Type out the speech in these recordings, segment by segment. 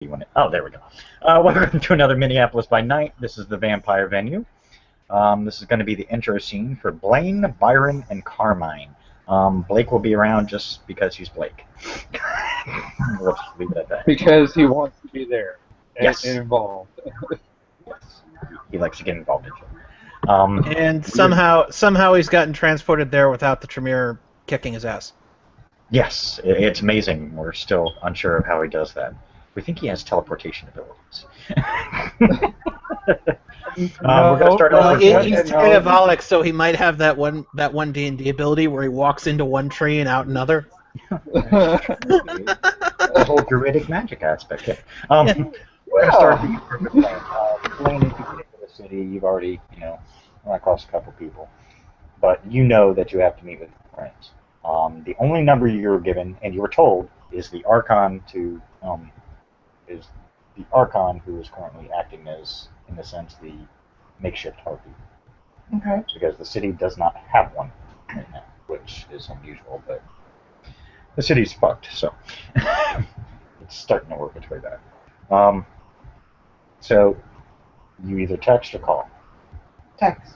Oh, there we go. Welcome to another Minneapolis by Night. This is the Vampire Venue. This is going to be the intro scene for Blaine, Byron, and Carmine. Blake will be around just because he's Blake. We'll just leave it at that. Because he wants to be there and, Yes. and involved. Yes. He likes to get involved in shit. And somehow he's gotten transported there without the Tremere kicking his ass. Yes, it's amazing. We're still unsure of how he does that. We think he has teleportation abilities. We're going to start off with he's diabolic, so he might have that one D&D ability where he walks into one tree and out another. The whole druidic magic aspect. Yeah. We're going to start with Blaine. Blaine, if you get into the city, you've already, run across a couple people. But you know that you have to meet with friends. The only number you were given, and you were told, is the Archon who is currently acting as, in a sense, the makeshift harpy. Okay. Because the city does not have one right now, which is unusual, but the city's fucked, so it's starting to work its way back. So you either text or call. Text.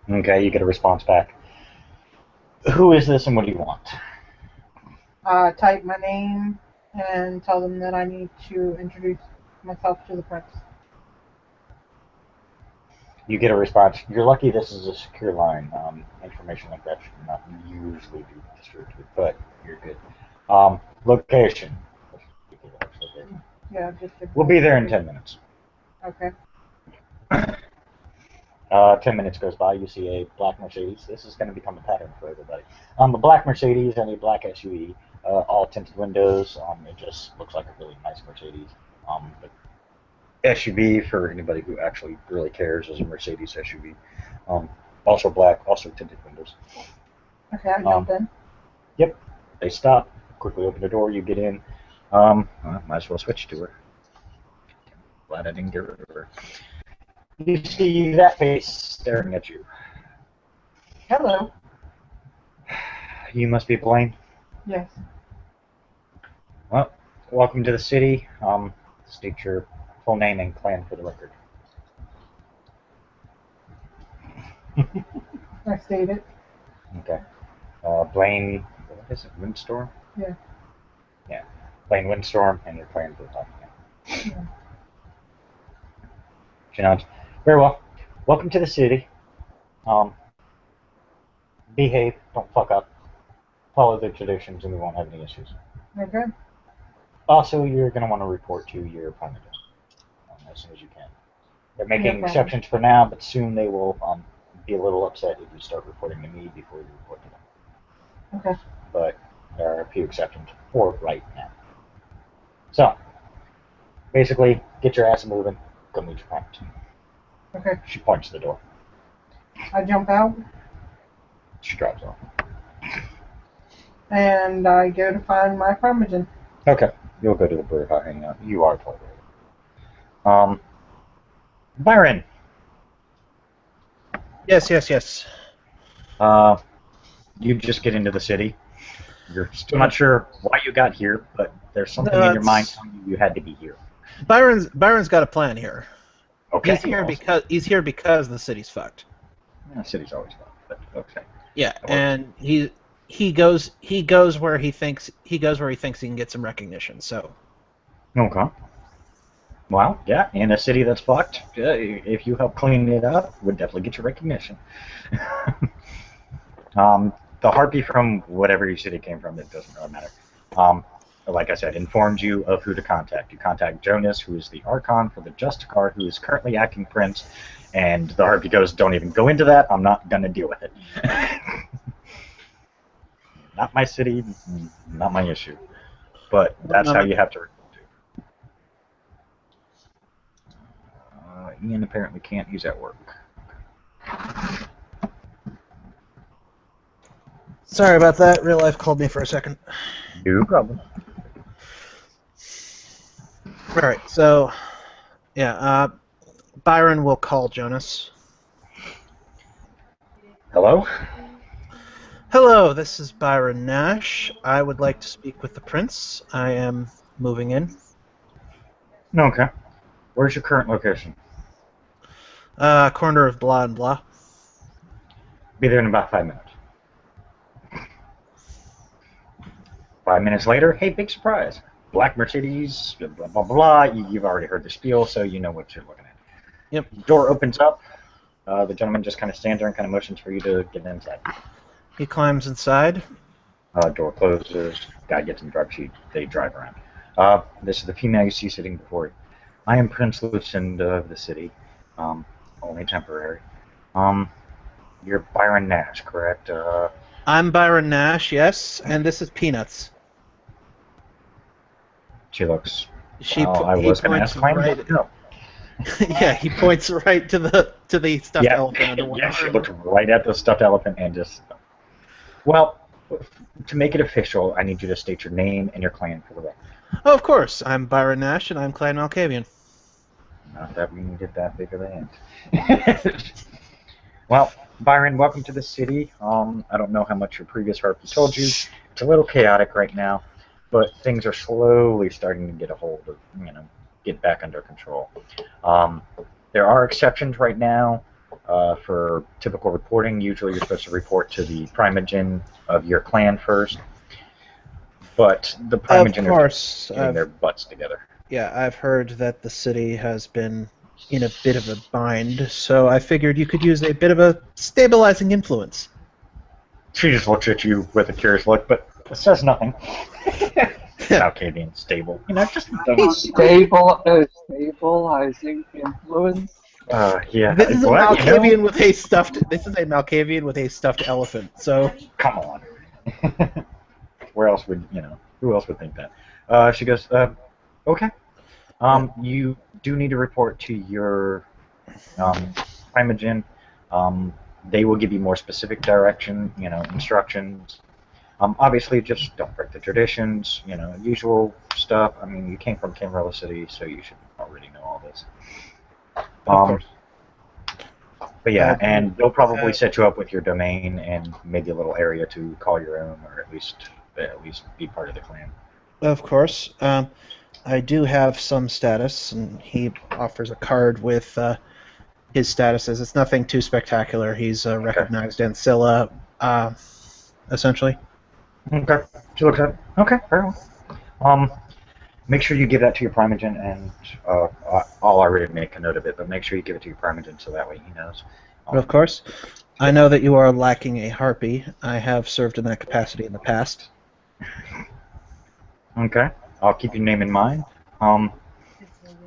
Okay, you get a response back. Who is this and what do you want? Type my name and tell them that I need to introduce myself to the prince. You get a response. You're lucky this is a secure line. Information like that should not usually be distributed, but you're good. Location. Yeah, We'll be there in 10 minutes. Okay. 10 minutes goes by, you see a black Mercedes. This is going to become a pattern for everybody. A black Mercedes and a black SUV, all tinted windows. It just looks like a really nice Mercedes. But SUV, for anybody who actually really cares, is a Mercedes SUV. Also black, also tinted windows. Okay, I jumped in. Yep. They stop, quickly open the door, you get in. Might as well switch to her. Glad I didn't get rid of her. You see that face staring at you. Hello. You must be Blaine. Yes. Well, welcome to the city. State your full name and clan for the record. I stated. Okay. Blaine, what is it, Windstorm? Yeah. Yeah. Blaine Windstorm and your clan for the document. Yeah. She nods. Very well. Welcome to the city. Behave, don't fuck up. Follow the traditions and we won't have any issues. Okay. Also, you're going to want to report to your prime minister as soon as you can. They're making exceptions for now, but soon they will be a little upset if you start reporting to me before you report to them. Okay. But there are a few exceptions for right now. So, basically, get your ass moving. Go meet your prime minister. Okay. She points to the door. I jump out. She drives off. And I go to find my Parmesan. Okay. You'll go to the bird hut hangout. You are totally. Byron. Yes. You just get into the city. You're still not sure why you got here, but there's something in your mind telling you had to be here. Byron's got a plan here. Okay. He's here because the city's fucked. The city's always fucked, but okay. Yeah, and he goes where he thinks he can get some recognition. So. Okay. Well, yeah, in a city that's fucked, if you help clean it up, would definitely get your recognition. The harpy from whatever your city came from, it doesn't really matter. Like I said, informed you of who to contact. You contact Jonas, who is the Archon for the Justicar, who is currently acting Prince, and the harpy goes, don't even go into that, I'm not going to deal with it. Not my city, not my issue. But that's how you have to report to. Ian apparently can't, he's at work. Sorry about that, real life called me for a second. No problem. Alright, so, yeah, Byron will call Jonas. Hello? Hello, this is Byron Nash. I would like to speak with the prince. I am moving in. Okay. Where's your current location? Corner of blah and blah. Be there in about 5 minutes. 5 minutes later, hey, big surprise. Black Mercedes, blah, blah, blah, blah. You've already heard the spiel, so you know what you're looking at. Yep. Door opens up. The gentleman just kind of stands there and kind of motions for you to get inside. He climbs inside. Door closes. Guy gets in the driver's seat. They drive around. This is the female you see sitting before you. I am Prince Lucinda of the city. Only temporary. You're Byron Nash, correct? I'm Byron Nash, yes, and this is Peanuts. She looks. She I he was going to points ask Klein, right. but no. Yeah, he points right to the stuffed elephant under one Yeah, she arm. looked right at the stuffed elephant and just. Well, to make it official, I need you to state your name and your clan for the record. Oh, of course, I'm Byron Nash, and I'm Clan Malkavian. Not that we needed that big of a hint. Well, Byron, welcome to the city. I don't know how much your previous harpy told you. It's a little chaotic right now, but things are slowly starting to get a hold of, get back under control. There are exceptions right now for typical reporting. Usually you're supposed to report to the primogen of your clan first, but the primogen are getting their butts together. Yeah, I've heard that the city has been in a bit of a bind, so I figured you could use a bit of a stabilizing influence. She just looks at you with a curious look, but says nothing. Malkavian, stable. Just Stabilizing influence. Yeah. This is a Malkavian with a stuffed. This is a Malkavian with a stuffed elephant. So come on. Where else would Who else would think that? She goes, okay. You do need to report to your primogen. They will give you more specific direction, instructions. Obviously, just don't break the traditions, usual stuff. I mean, you came from Camarilla City, so you should already know all this. Of course. But yeah, and they'll probably set you up with your domain and maybe a little area to call your own, or at least be part of the clan. Of course. I do have some status, and he offers a card with his statuses. It's nothing too spectacular. He's recognized Ancilla, essentially. Okay. She looks at it. Okay, very well. Make sure you give that to your primogen, and I'll already make a note of it, but make sure you give it to your primogen so that way he knows. Of course. I know that you are lacking a harpy. I have served in that capacity in the past. Okay. I'll keep your name in mind. I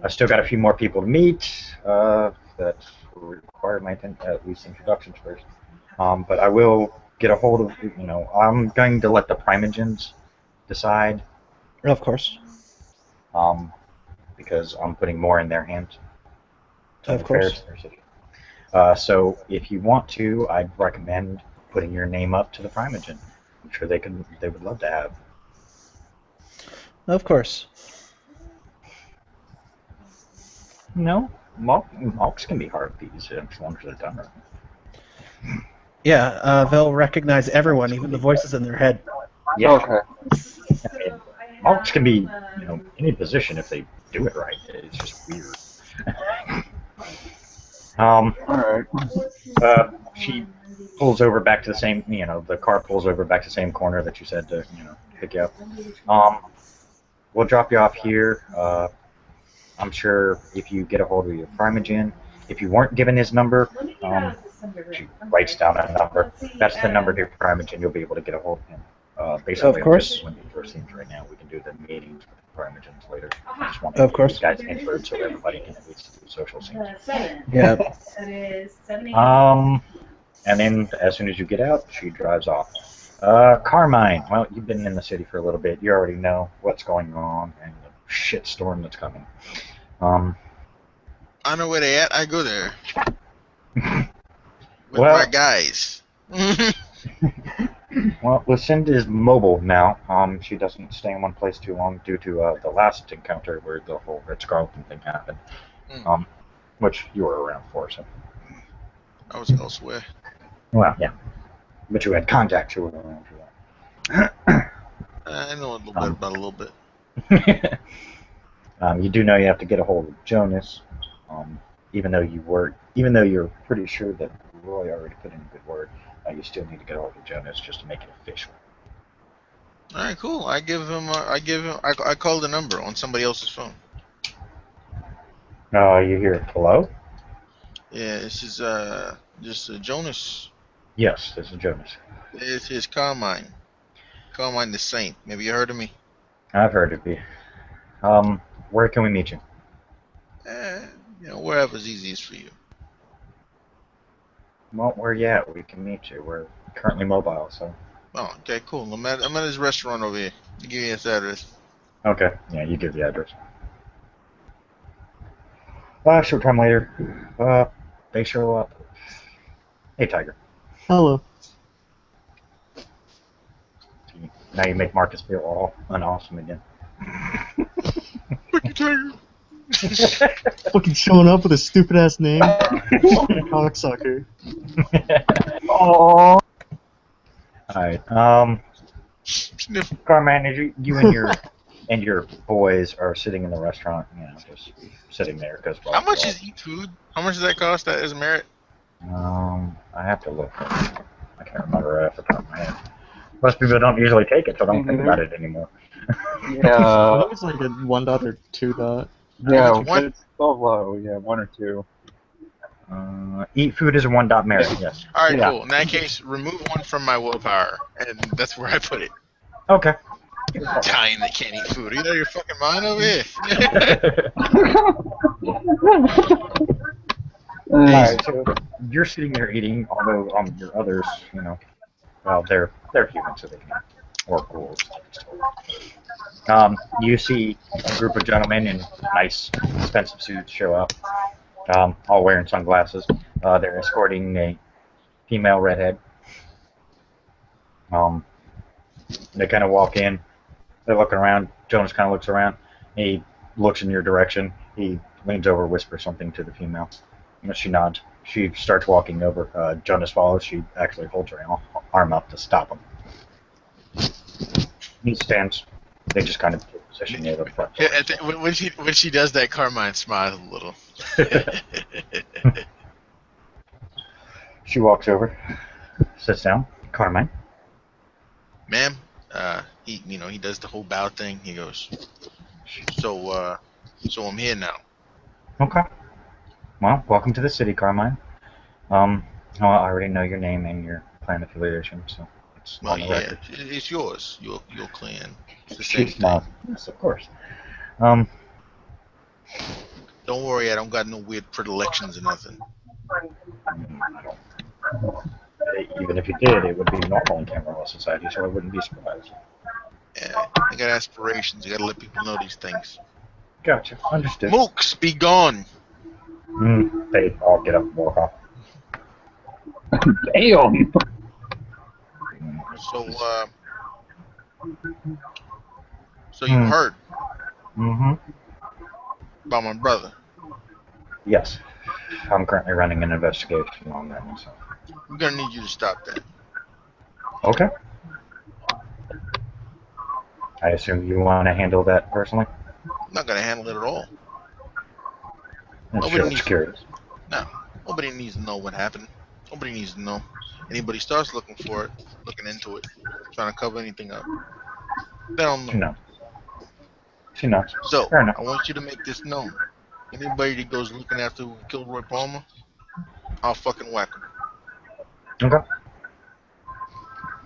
still got a few more people to meet that require my at least introductions first. But I will get a hold of, I'm going to let the primogens decide. Of course. Because I'm putting more in their hands. Of course. So if you want to, I'd recommend putting your name up to the primogen. I'm sure they would love to have. Of course. Malks can be harpies as long as they're done right. Yeah, they'll recognize everyone, even the voices in their head. Yeah. Okay. Malks can be, any position if they do it right. It's just weird. Alright. She pulls over back to the same, the car pulls over back to the same corner that you said to, pick you up. We'll drop you off here. I'm sure if you get a hold of your primogen, if you weren't given his number, she writes down a number. That's the number to your primogen. You'll be able to get a hold of him. Basically, of course. When the first scenes right now, we can do the meetings with the primogens later. I just want of course. These guys entered so everybody can at least do social scenes. Yeah. And then as soon as you get out, she drives off. Carmine, well, you've been in the city for a little bit. You already know what's going on and the shitstorm that's coming. I know where they at. I go there. With Well- my guys. Well, Lucinda is mobile now. She doesn't stay in one place too long due to the last encounter where the whole Red Scarleton thing happened. Which you were around for, so. I was elsewhere. Well, yeah. But you had contacts who were around for that. I know a little bit about a little bit. You do know you have to get a hold of Jonas, even though you're pretty sure that Roy already put in a good word. You still need to get a hold of Jonas just to make it official. All right, cool. I call the number on somebody else's phone. You hear hello? Yeah, this is just Jonas. Yes, this is Jonas. This is Carmine. Carmine the Saint. Maybe you heard of me? I've heard of you. Where can we meet you? Wherever's easiest for you. Well, where you at? We can meet you. We're currently mobile, so. Oh, okay, cool. I'm at his restaurant over here. Give me his address. Okay, yeah, you give the address. Short time later, they show up. Hey, Tiger. Hello. Now you make Marcus feel all unawesome again. Fucking Tiger. Fucking showing up with a stupid ass name. Cocksucker. Oh. Alright, Sniff. Carman, you and your boys are sitting in the restaurant, just sitting there because. How much is eat food? How much does that cost? That is merit. I have to look. I can't remember right off the top of my head. Most people don't usually take it, so I don't think about it anymore. I Yeah. think it's like a $1 or $2. Yeah, It's one- it's so low. Yeah, 1 or 2. Eat food is a $1 merit, yes. All right, Yeah. cool. In that case, remove 1 from my willpower, and that's where I put it. Okay. Italian that can't eat food. You know your fucking mind over here. Alright, so you're sitting there eating, although your others, well, they're human, so they can eat, or ghouls. You see a group of gentlemen in nice, expensive suits show up, all wearing sunglasses. They're escorting a female redhead. They kind of walk in. They're looking around. Jonas kind of looks around. He looks in your direction. He leans over, whispers something to the female. She nods. She starts walking over. Jonas follows. She actually holds her arm up to stop him. He stands. They just kind of take position near the front. Yeah, when she does that, Carmine smiles a little. She walks over, sits down. Carmine. Ma'am, he does the whole bow thing. He goes, so I'm here now. Okay. Well, welcome to the city, Carmine. I already know your name and your clan affiliation, so it's on the record. It's yours. Your clan. It's the She same thing. smiles. Yes, of course. Don't worry, I don't got no weird predilections or nothing. Even if you did, it would be normal in Cameron society, so I wouldn't be surprised. Yeah, I got aspirations. I gotta let people know these things. Gotcha. Understood. Mooks, be gone. They all get up and walk off. Damn. So you heard Mm-hmm. about my brother. Yes. I'm currently running an investigation on that myself. We're gonna need you to stop that. Okay. I assume you want to handle that personally? I'm not gonna handle it at all. I'm Nobody sure it's needs- curious. No, nobody needs to know what happened. Nobody needs to know. Anybody starts looking for it, looking into it, trying to cover anything up, they don't know. She knows. She knows. So, Fair enough. I want you to make this known. Anybody that goes looking after who killed Roy Palmer, I'll fucking whack him. Okay.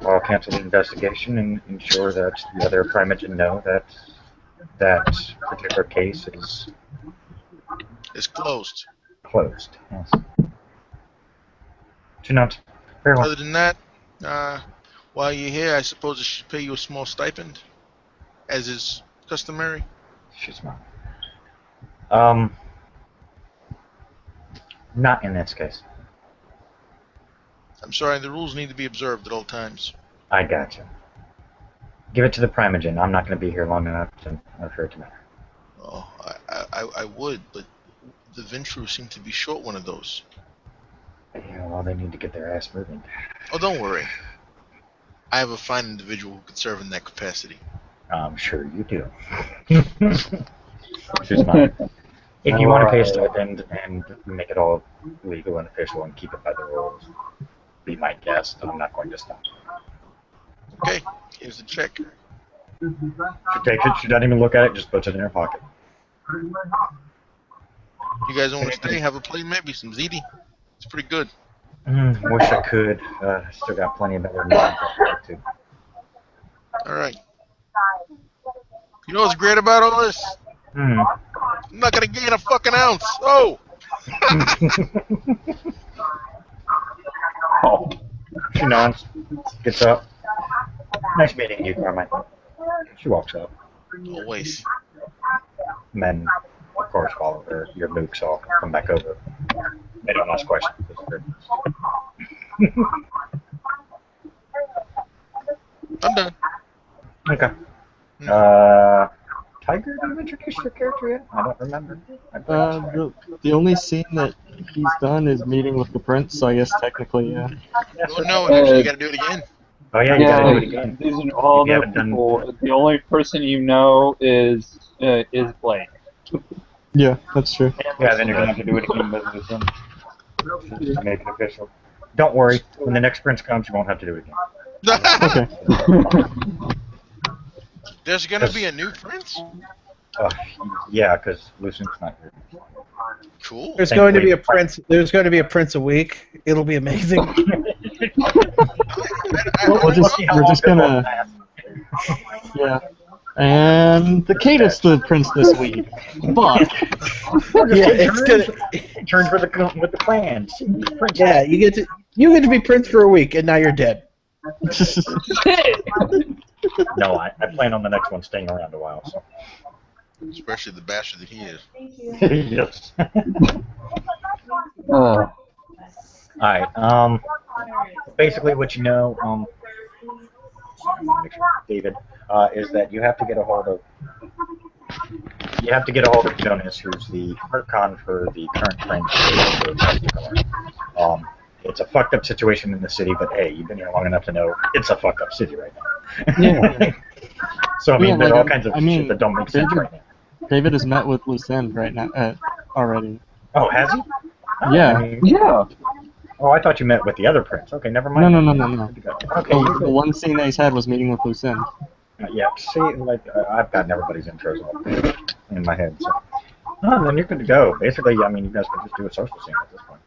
I'll cancel the investigation and ensure that the other Primogen know that that particular case is It's closed. closed. Yes. She nods. Very well. Other than that, while you're here, I suppose I should pay you a small stipend, as is customary. She smiles. Not in this case. I'm sorry, the rules need to be observed at all times. I gotcha. Give it to the Primogen. I'm not going to be here long enough for it to matter. Oh, I would, but the Ventru seem to be short one of those. Yeah, well, they need to get their ass moving. Oh, don't worry. I have a fine individual who could serve in that capacity. I'm sure you do. which is fine. If you want to pay a Alright. stipend and make it all legal and official and keep it by the rules, be my guest. I'm not going to stop. Okay, here's the check. She takes it. She doesn't even look at it. Just puts it in her pocket. You guys want to stay? Have a plate, maybe some ziti. It's pretty good. Wish I could. Still got plenty of other meetings I'd like to. All right. You know what's great about all this? I'm not gonna gain a fucking ounce. Oh. Oh. She nods, gets up. Nice meeting you, Carmine. She walks up. Always. And then, of course, follow her. Your mooks all come back over. They don't ask questions. I'm done. Okay. Tiger, have you introduced your character yet? I don't remember. The only scene that he's done is meeting with the prince, so I guess technically, yeah. Oh, no, actually, you gotta do it again. Oh yeah, you gotta do it again. These are all If you the haven't done- people. The only person you know is Blake. Yeah, that's true. Yeah, then you're gonna have to do it again with this one. Just to make it official. Don't worry. When the next prince comes, you won't have to do it again. Okay. There's gonna be a new prince? Yeah, because Lucian's not here. Cool. There's going to be a prince. There's going to be a prince a week. It'll be amazing. We're just gonna. Yeah. And the Cadus the prince this week. But. Yeah, it's gonna. Turns with the clan. Prince. Yeah, you get to be prince for a week, and now you're dead. No, I plan on the next one staying around a while. So. Especially the bastard that he is. Yes. Uh, Alright, basically what you know, David, is that you have to get a hold of Jonas, who's the Archon for the current prince. It's a fucked up situation in the city, but hey, you've been here long enough to know it's a fucked up city right now. Yeah. So I mean, Yeah, there's like, all kinds of shit that don't make sense David- right now. David has met with Lucien right now already. Oh, has he? Yeah. I mean, yeah. oh, I thought you met with the other prince. Okay, never mind. No. Okay. The one scene that he's had was meeting with Lucien. Yeah, see, like, I've gotten everybody's intros all in my head, so. Oh, then you're good to go. Basically, I mean, you guys can just do a social scene at this point.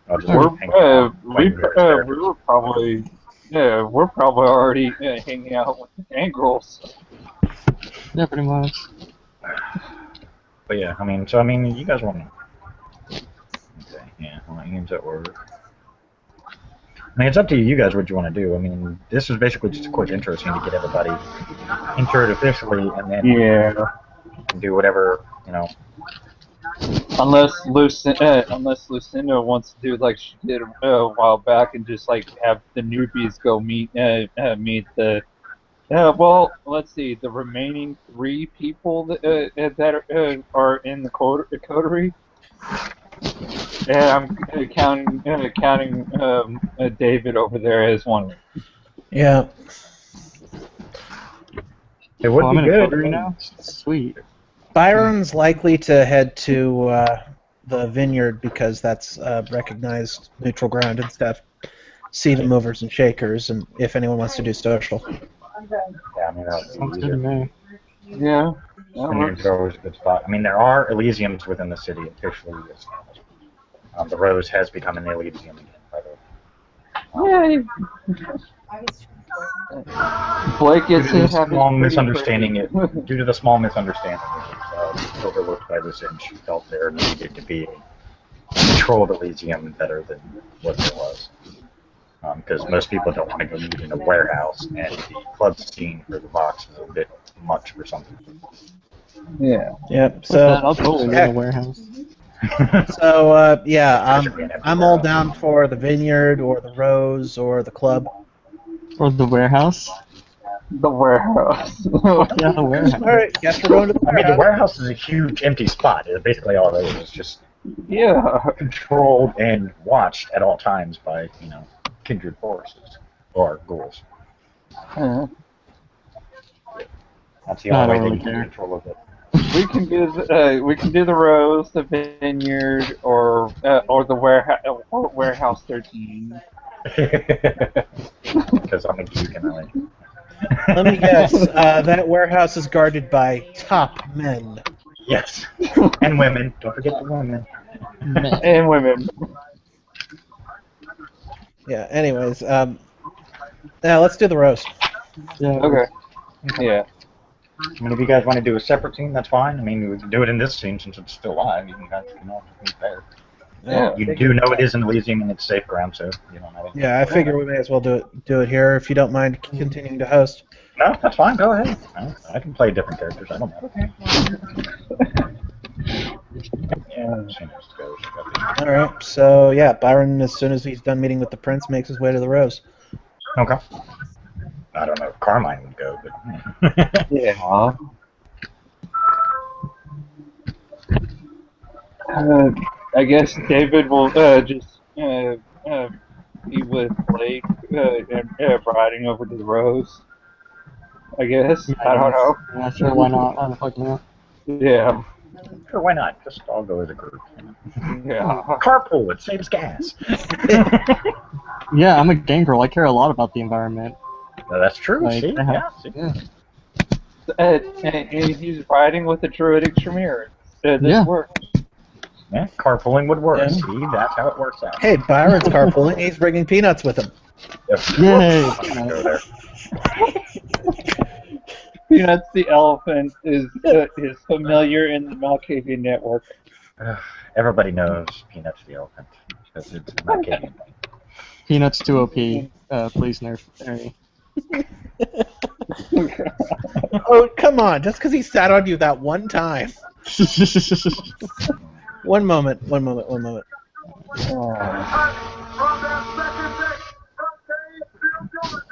I'll just hang out, We playing various characters. were probably already hanging out with the gangrels. Yeah, pretty much. But yeah, I mean, you guys want to. Okay, yeah, well, Ian's at work. I mean, it's up to you. You guys, what you want to do. I mean, this was basically just a quick intro scene to get everybody introed officially, and then do whatever, you know. Unless Lucinda wants to do like she did a while back and just like have the newbies go meet the. Well, let's see. The remaining 3 people that are in the coterie. Yeah, I'm counting David over there as one. Yeah. It would I'm be in a good. coterie now? Sweet. Byron's likely to head to the vineyard because that's recognized neutral ground and stuff. See the movers and shakers, and if anyone wants to do social. Yeah, I mean, that Sounds would be good to easier. me. Yeah. Vineyard's always a good spot. I mean, there are Elysiums within the city officially. The Rose has become an Elysium again, by the way. Blake gets Due to to the have small his misunderstanding, due to the small misunderstanding, it was overlooked by this, and she felt there needed to be a controlled Elysium better than what there was. Because most people don't want to go meet in a warehouse, and the club scene for the box is a bit much for some people. Yeah. Yep. With So that, I'll totally go to the warehouse. I'm all down for the vineyard or the Rose or the club. Or the warehouse. The warehouse. Yeah, the warehouse. All right, guess we're going to the I mean, the warehouse. warehouse is a huge empty spot. It's basically all it is. It's just Yeah. controlled and watched at all times by, you know, kindred forces or ghouls. Uh, That's the No, I only way don't they really can care. control of it. we can do the Rose, the Vineyard, or the Warehouse 13. Because I'm a geek and I like. Let me guess. That warehouse is guarded by top men. Yes, and women. Don't forget the women. And women. Yeah. Anyways, now let's do the roast. Yeah. Okay. Yeah. I mean, if you guys want to do a separate scene, that's fine. I mean, we can do it in this scene since it's still live. You guys can all meet there. Yeah. You do know it is in Elysium and it's safe ground, so you don't have any. Yeah, I figure we may as well do it here if you don't mind continuing to host. No, that's fine. Go ahead. I can play different characters. I don't know. Yeah. All right. So yeah, Byron, as soon as he's done meeting with the prince, makes his way to the Rose. Okay. I don't know if Carmine would go, but Yeah. I guess David will just be with Blake and riding over to the Rose. I guess. I don't know. Yeah, sure, why not? Why the fuck not? Yeah. sure, why not? Just all go as a group. Yeah. Carpool, it saves gas. Yeah, I'm a gangrel. I care a lot about the environment. No, that's true. Like, See? Yeah. See? Yeah. And he's riding with the druidic Tremere. This Yeah. works. Yeah, carpooling would work. Yeah. See, that's how it works out. Hey, Byron's carpooling. He's bringing peanuts with him. Yay! Go there. Peanuts the elephant is familiar in the Malkavian network. Everybody knows Peanuts the elephant. Because it's a Malkavian thing. Peanuts 2OP. Please nerf Harry. Oh, come on. Just because he sat on you that one time. One moment.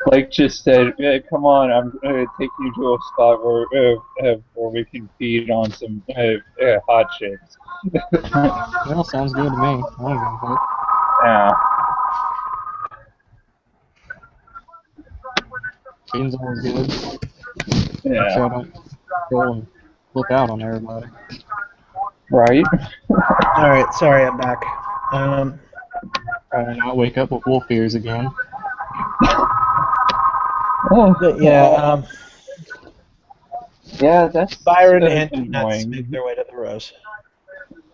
Blake just said, "Come on, I'm going to take you to a spot where we can feed on some hot chicks." Well, sounds good to me. I don't give a fuck. Yeah. Seems always good. Make Yeah. sure I don't go and look out on everybody. Right. All right. Sorry, I'm back. Probably not wake up with wolf ears again. Yeah. Yeah, that's Byron that's and Peanuts annoying. make their way to the Rose. Okay.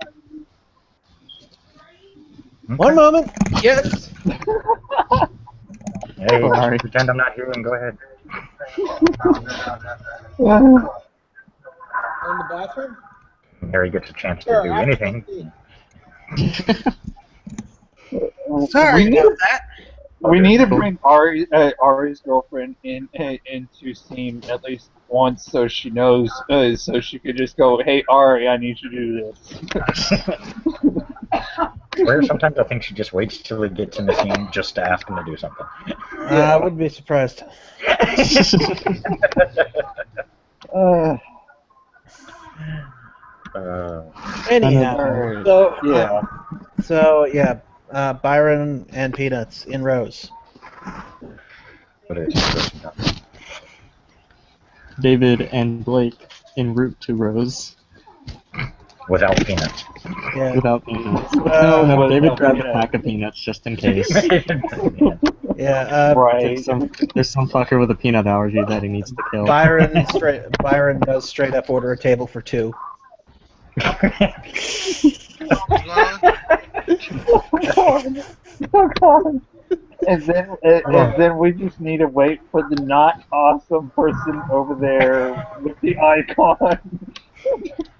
One moment. Yes. Hey, Sorry. just pretend I'm not here and go ahead. In the bathroom. Harry gets a chance to do anything. Sorry about that. We need to bring Ari's girlfriend into scene at least once, so she knows, so she could just go, "Hey Ari, I need you to do this." Where sometimes I think she just waits till he gets in the scene just to ask him to do something. I wouldn't be surprised. Anyhow, so yeah, Byron and Peanuts in Rose. What is it? David and Blake en route to Rose Without Peanuts. Yeah. without peanuts. Well, no, without David grabbed a peanuts. pack of peanuts just in case. Yeah. Right. There's some fucker with a peanut allergy that he needs to kill. Byron does straight up order a table for two. Oh God. And then we just need to wait for the not awesome person over there with the icon.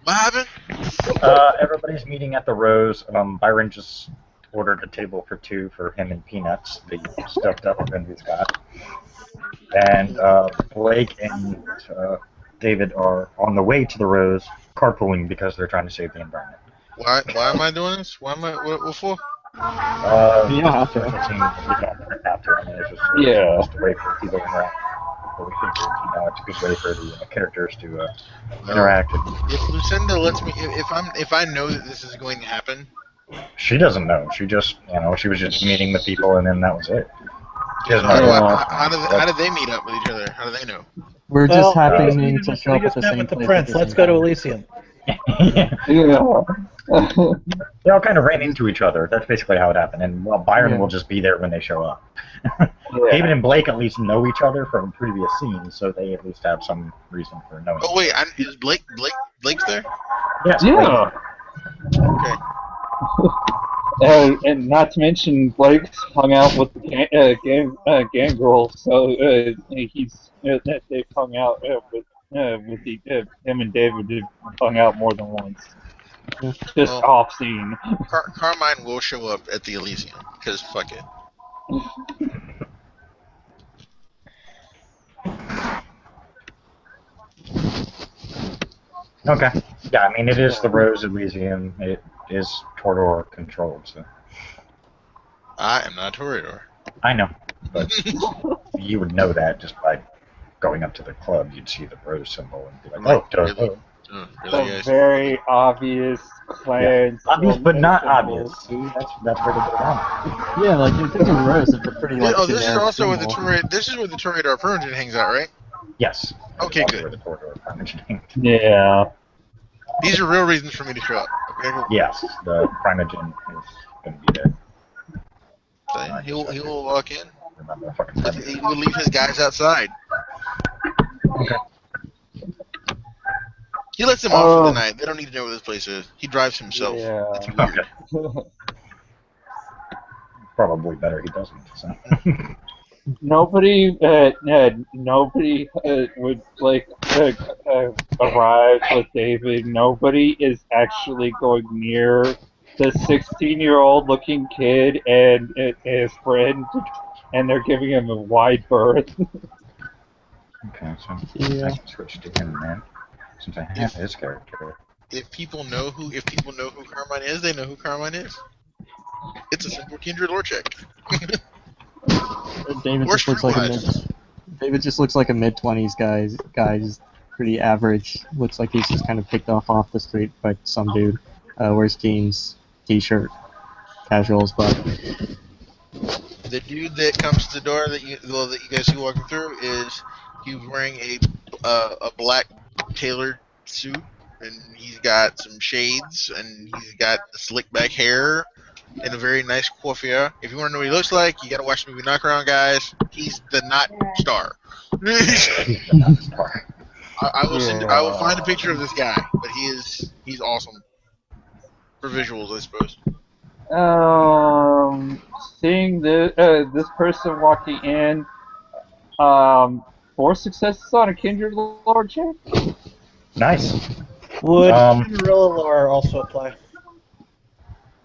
What happened? Everybody's meeting at the Rose. Byron just ordered a table for two for him and Peanuts, the stuffed elephant he's got. And Blake and David are on the way to the Rose, carpooling because they're trying to save the environment. Why am I doing this? Why am I? What for? You don't have to. I mean, it's just, Yeah. just a way for people to interact. But we think it's a good way for the characters to interact. If Lucinda lets me, if I know that this is going to happen, She doesn't know. She just, she was just meeting with people, and then that was it. She so doesn't know. how do they meet up with each other? How do they know? We're Well, just happening to show we up at just the met same with the place. prince. At the Let's same go to time. Elysium. Yeah. Yeah. They all kind of ran into each other. That's basically how it happened. And well, Byron Yeah. will just be there when they show up. Yeah. David and Blake at least know each other from previous scenes, so they at least have some reason for knowing. Oh wait, is Blake's there? Yes, Yeah. Okay. And not to mention, Blake's hung out with the gang girl, so they've hung out him and David have hung out more than once, just Well, off scene. Carmine will show up at the Elysium because fuck it. Okay. Yeah, I mean, it is the Rose Elysium. It is Torador controlled, so. I am not a Toreador. I know, but you would know that just by going up to the club. You'd see the Rose symbol and be like, oh, Really? Torador. Really, A guys? very obvious clan. Obvious, but not symbol. obvious. See, that's where they get around. Yeah, like in terms of Rose, it's a pretty like. Oh, this is generic also where the symbol. This is where the Toreador Persian hangs out, right? Yes. Okay, That's good. where the Torador Primogen. Yeah. These are real reasons for me to show up. Okay, cool. Yes, the Primogen is going to be there. So, yeah, he'll walk in. Remember the fucking Primogen. He will leave his guys outside. Okay. He lets them off for the night. They don't need to know where this place is. He drives himself. Yeah. It's weird. Okay. Probably better he doesn't. So. Nobody would like arrive with David. Nobody is actually going near the 16-year-old looking kid and his friend, and they're giving him a wide berth. Okay, so Yeah. I can switch to him then, since I have his character. If people know who Carmine is, they know who Carmine is. It's a simple kindred lore check. David Or just looks like a streetwise. David just looks like a mid-20s guy, just pretty average. Looks like he's just kind of picked off the street by some dude. Wears jeans, t-shirt, casuals, but The dude that comes to the door that you guys see walking through he's wearing a black tailored suit, and he's got some shades, and he's got the slick back hair and a very nice coiffure. If you want to know what he looks like, you got to watch the movie Knockaround, guys. He's the not star. I will find a picture of this guy, but he's awesome for visuals, I suppose. Seeing this person walking in, 4 successes on a kindred lore check. Nice. Would Cinderella lore also apply?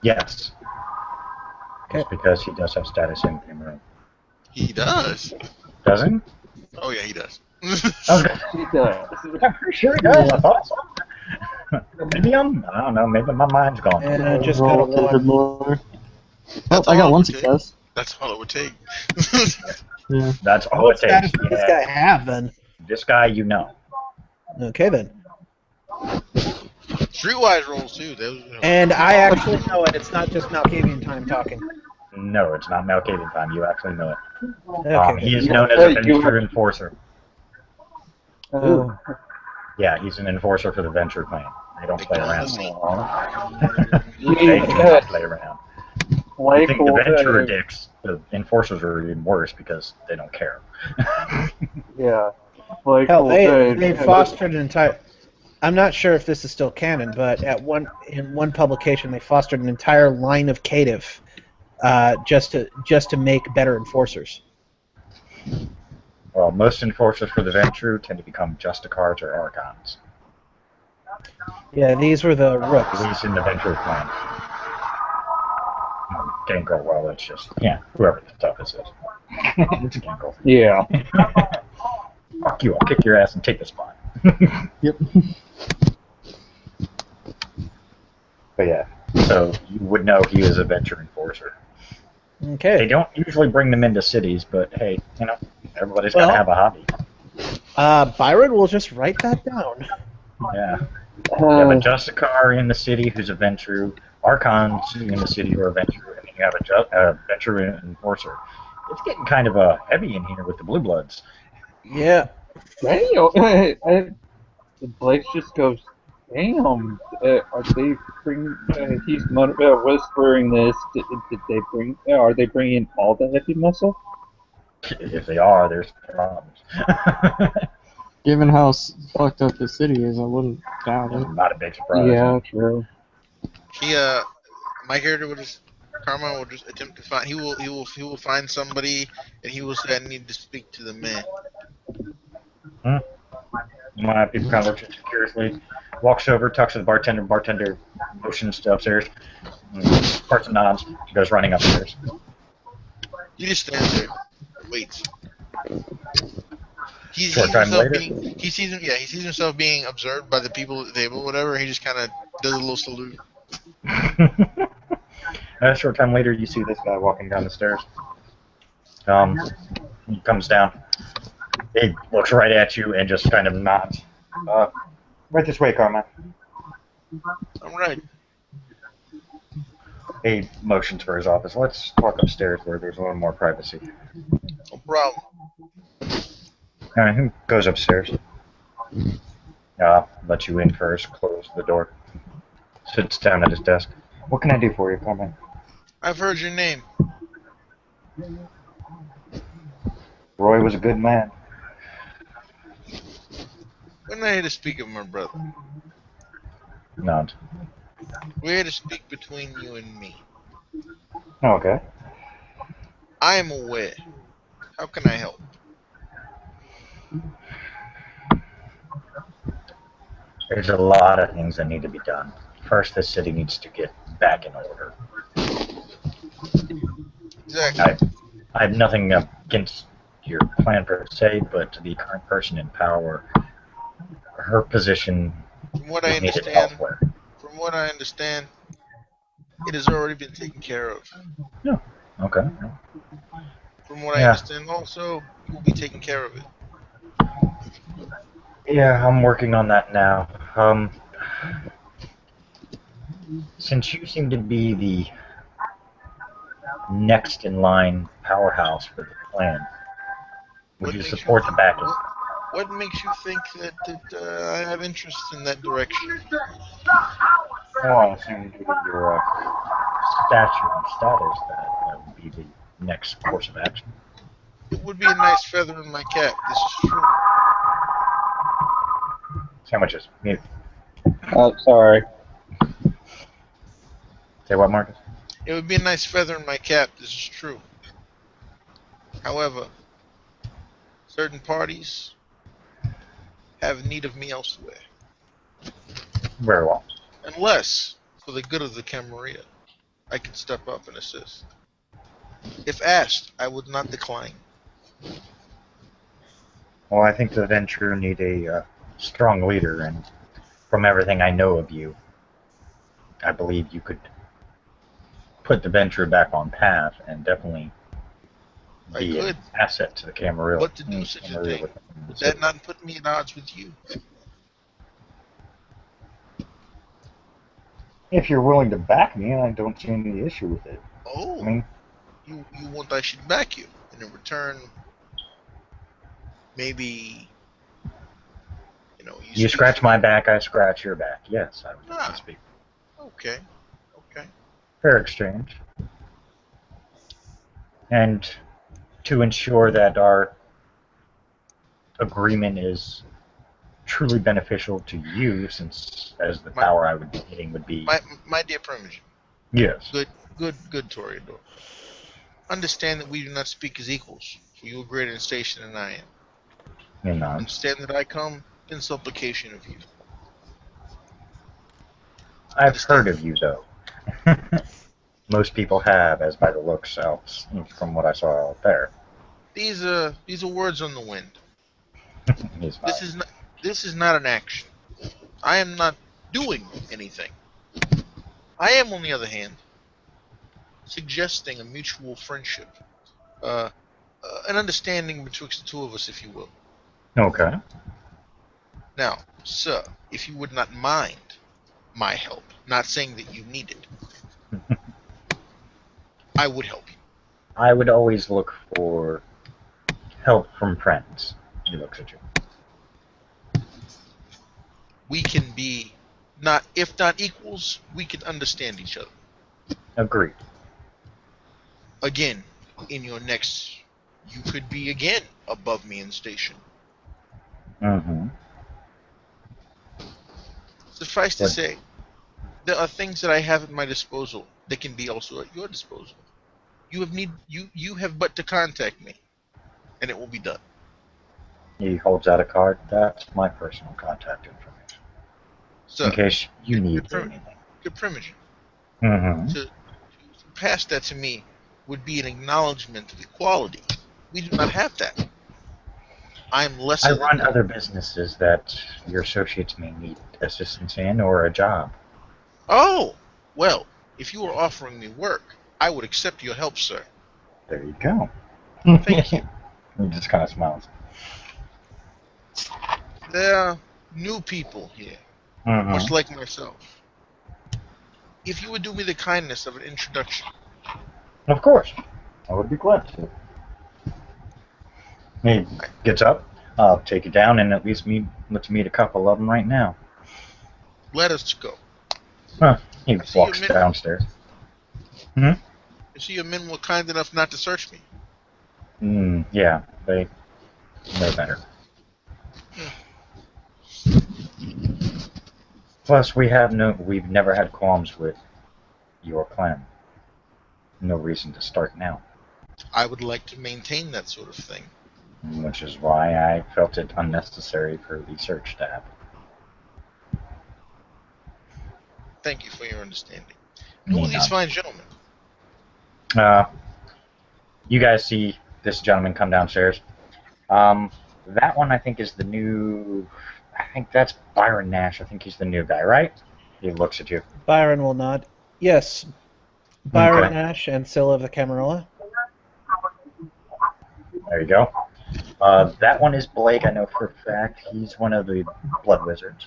Yes. Okay. Just because he does have status in room. He does. Does he? Oh yeah, he does. He does. I'm pretty sure he does. I thought so. Maybe I don't know, maybe my mind's gone. And I just got a roll one. lore. Oh, That's I got all one it would success. That's all it would take. Yeah. That's all What it takes. status does this guy have then? This guy, you know. Okay then. Streetwise rolls too. And I actually know it. It's not just Malkavian time talking. No, it's not Malkavian time. You actually know it. Okay. He is known as a Venture Enforcer. Ooh. Yeah, he's an enforcer for the Venture clan. They don't play around. He- They do not play around. I Blake think the will, Venture dicks, the enforcers are even worse because they don't care. yeah. Blake Hell, will, they fostered an entire. I'm not sure if this is still canon, but in one publication they fostered an entire line of caitiff, just to make better enforcers. Well, most enforcers for the Venture tend to become Justicards or Archons. Yeah, these were the rooks. At least in the Venture clan. Gangrel, well, it's just, whoever the toughest is. It's a Gangrel. Yeah. Fuck you, I'll kick your ass and take the spot. Yep. But yeah, so you would know he is a Venture Enforcer. They Okay. don't usually bring them into cities, but hey, everybody's got to have a hobby. Byron will just write that down. Yeah. You have a Justicar in the city who's a Venture, Archons in the city who are a Venture, and then you have a Venture Enforcer. It's getting kind of heavy in here with the Blue Bloods. Yeah. Damn! Blake just goes, damn. Are they bring? He's whispering this. Did they bring? Are they bringing all the heavy muscle? If they are, there's problems. Given how fucked up the city is, I wouldn't doubt it. Not a big surprise. Yeah, true. He my character will just Carmine will just attempt to find. He will find somebody, and he will say, "I need to speak to the man." My people kind of looks at you curiously, walks over, talks to the bartender. Bartender motions to upstairs, parts and nods, goes running upstairs. He just stands there, and waits. He Short sees time himself later. he sees himself being observed by the people at the table, whatever. He just kind of does a little salute. A short time later, you see this guy walking down the stairs. He comes down. He looks right at you and just kind of nods. Right this way, Carmine. All right. He motions for his office. Let's talk upstairs where there's a little more privacy. No problem. All right, he goes upstairs. Lets you in first, close the door. Sits down at his desk. What can I do for you, Carmine? I've heard your name. Roy was a good man. We're not here to speak of my brother. Nod. We're here to speak between you and me. Okay. I am aware. How can I help? There's a lot of things that need to be done. First, this city needs to get back in order. Exactly. I have nothing against your plan per se, but the current person in power, her position From what I is needed understand, elsewhere. it has already been taken care of. Yeah. Okay. From what I understand, also, you will be taking care of it. Yeah, I'm working on that now. Since you seem to be the next in line powerhouse for the plan, would you support the backing? What makes you think that I have interest in that direction? Well, I assume due to your stature and status that would be the next course of action. It would be a nice feather in my cap. This is true. Sandwiches. Mute. Oh, sorry. Say what, Marcus? It would be a nice feather in my cap. This is true. However, certain parties have need of me elsewhere. Very well. Unless, for the good of the Camarilla, I can step up and assist. If asked, I would not decline. Well, I think the Venture need a strong leader, and from everything I know of you, I believe you could put the Venture back on path and definitely be an asset to the Camarilla. What to do such a thing? Would that not put me at odds with you? If you're willing to back me, I don't see any issue with it. Oh, I mean, you want I should back you, and in return, maybe, you scratch my back, I scratch your back. Yes, I would speak. Okay. Fair exchange. And to ensure that our agreement is truly beneficial to you, since as the power I would be hitting would be my dear Primogen. Yes. Good Toreador. Understand that we do not speak as equals, for you are greater in station than I am. You're not. Understand that I come in supplication of you. I've heard of you, though. Most people have, as by the looks out from what I saw out there. These are words on the wind. This is not an action. I am not doing anything. I am, on the other hand, suggesting a mutual friendship, an understanding betwixt the two of us, if you will. Okay. Now, sir, if you would not mind my help, not saying that you need it, I would help you. I would always look for help from friends. He looks at you. we can be not, if not equals, we can understand each other. Agreed. Again, in your next, you could be again above me in station. Mm-hmm. Suffice to But- say, there are things that I have at my disposal that can be also at your disposal. You have but to contact me, and it will be done. He holds out a card. That's my personal contact information. So, In case you need good anything. Primogen, Mm-hmm. to pass that to me would be an acknowledgement of equality. We do not have that. I am lesser I than run you. other businesses that your associates may need assistance in or a job. Oh, well, if you were offering me work, I would accept your help, sir. There you go. Thank you. He just kind of smiles. There are new people here, much Mm-hmm. like myself. If you would do me the kindness of an introduction. Of course. I would be glad to. He gets up. I'll take you down and at least let's meet a couple of them right now. Let us go. Huh. He I see walks your men. downstairs. I see your men were kind enough not to search me. Yeah, they know better. Plus, we've never had qualms with your clan. No reason to start now. I would like to maintain that sort of thing. Which is why I felt it unnecessary for the search to happen. Thank you for your understanding. Who are these fine gentlemen? You guys see this gentleman come downstairs. That one I think is the new. I think that's Byron Nash. I think he's the new guy, right? He looks at you. Byron will nod. Yes, Byron Okay. Nash and Scylla of the Camarilla. There you go. That one is Blake. I know for a fact he's one of the Blood Wizards.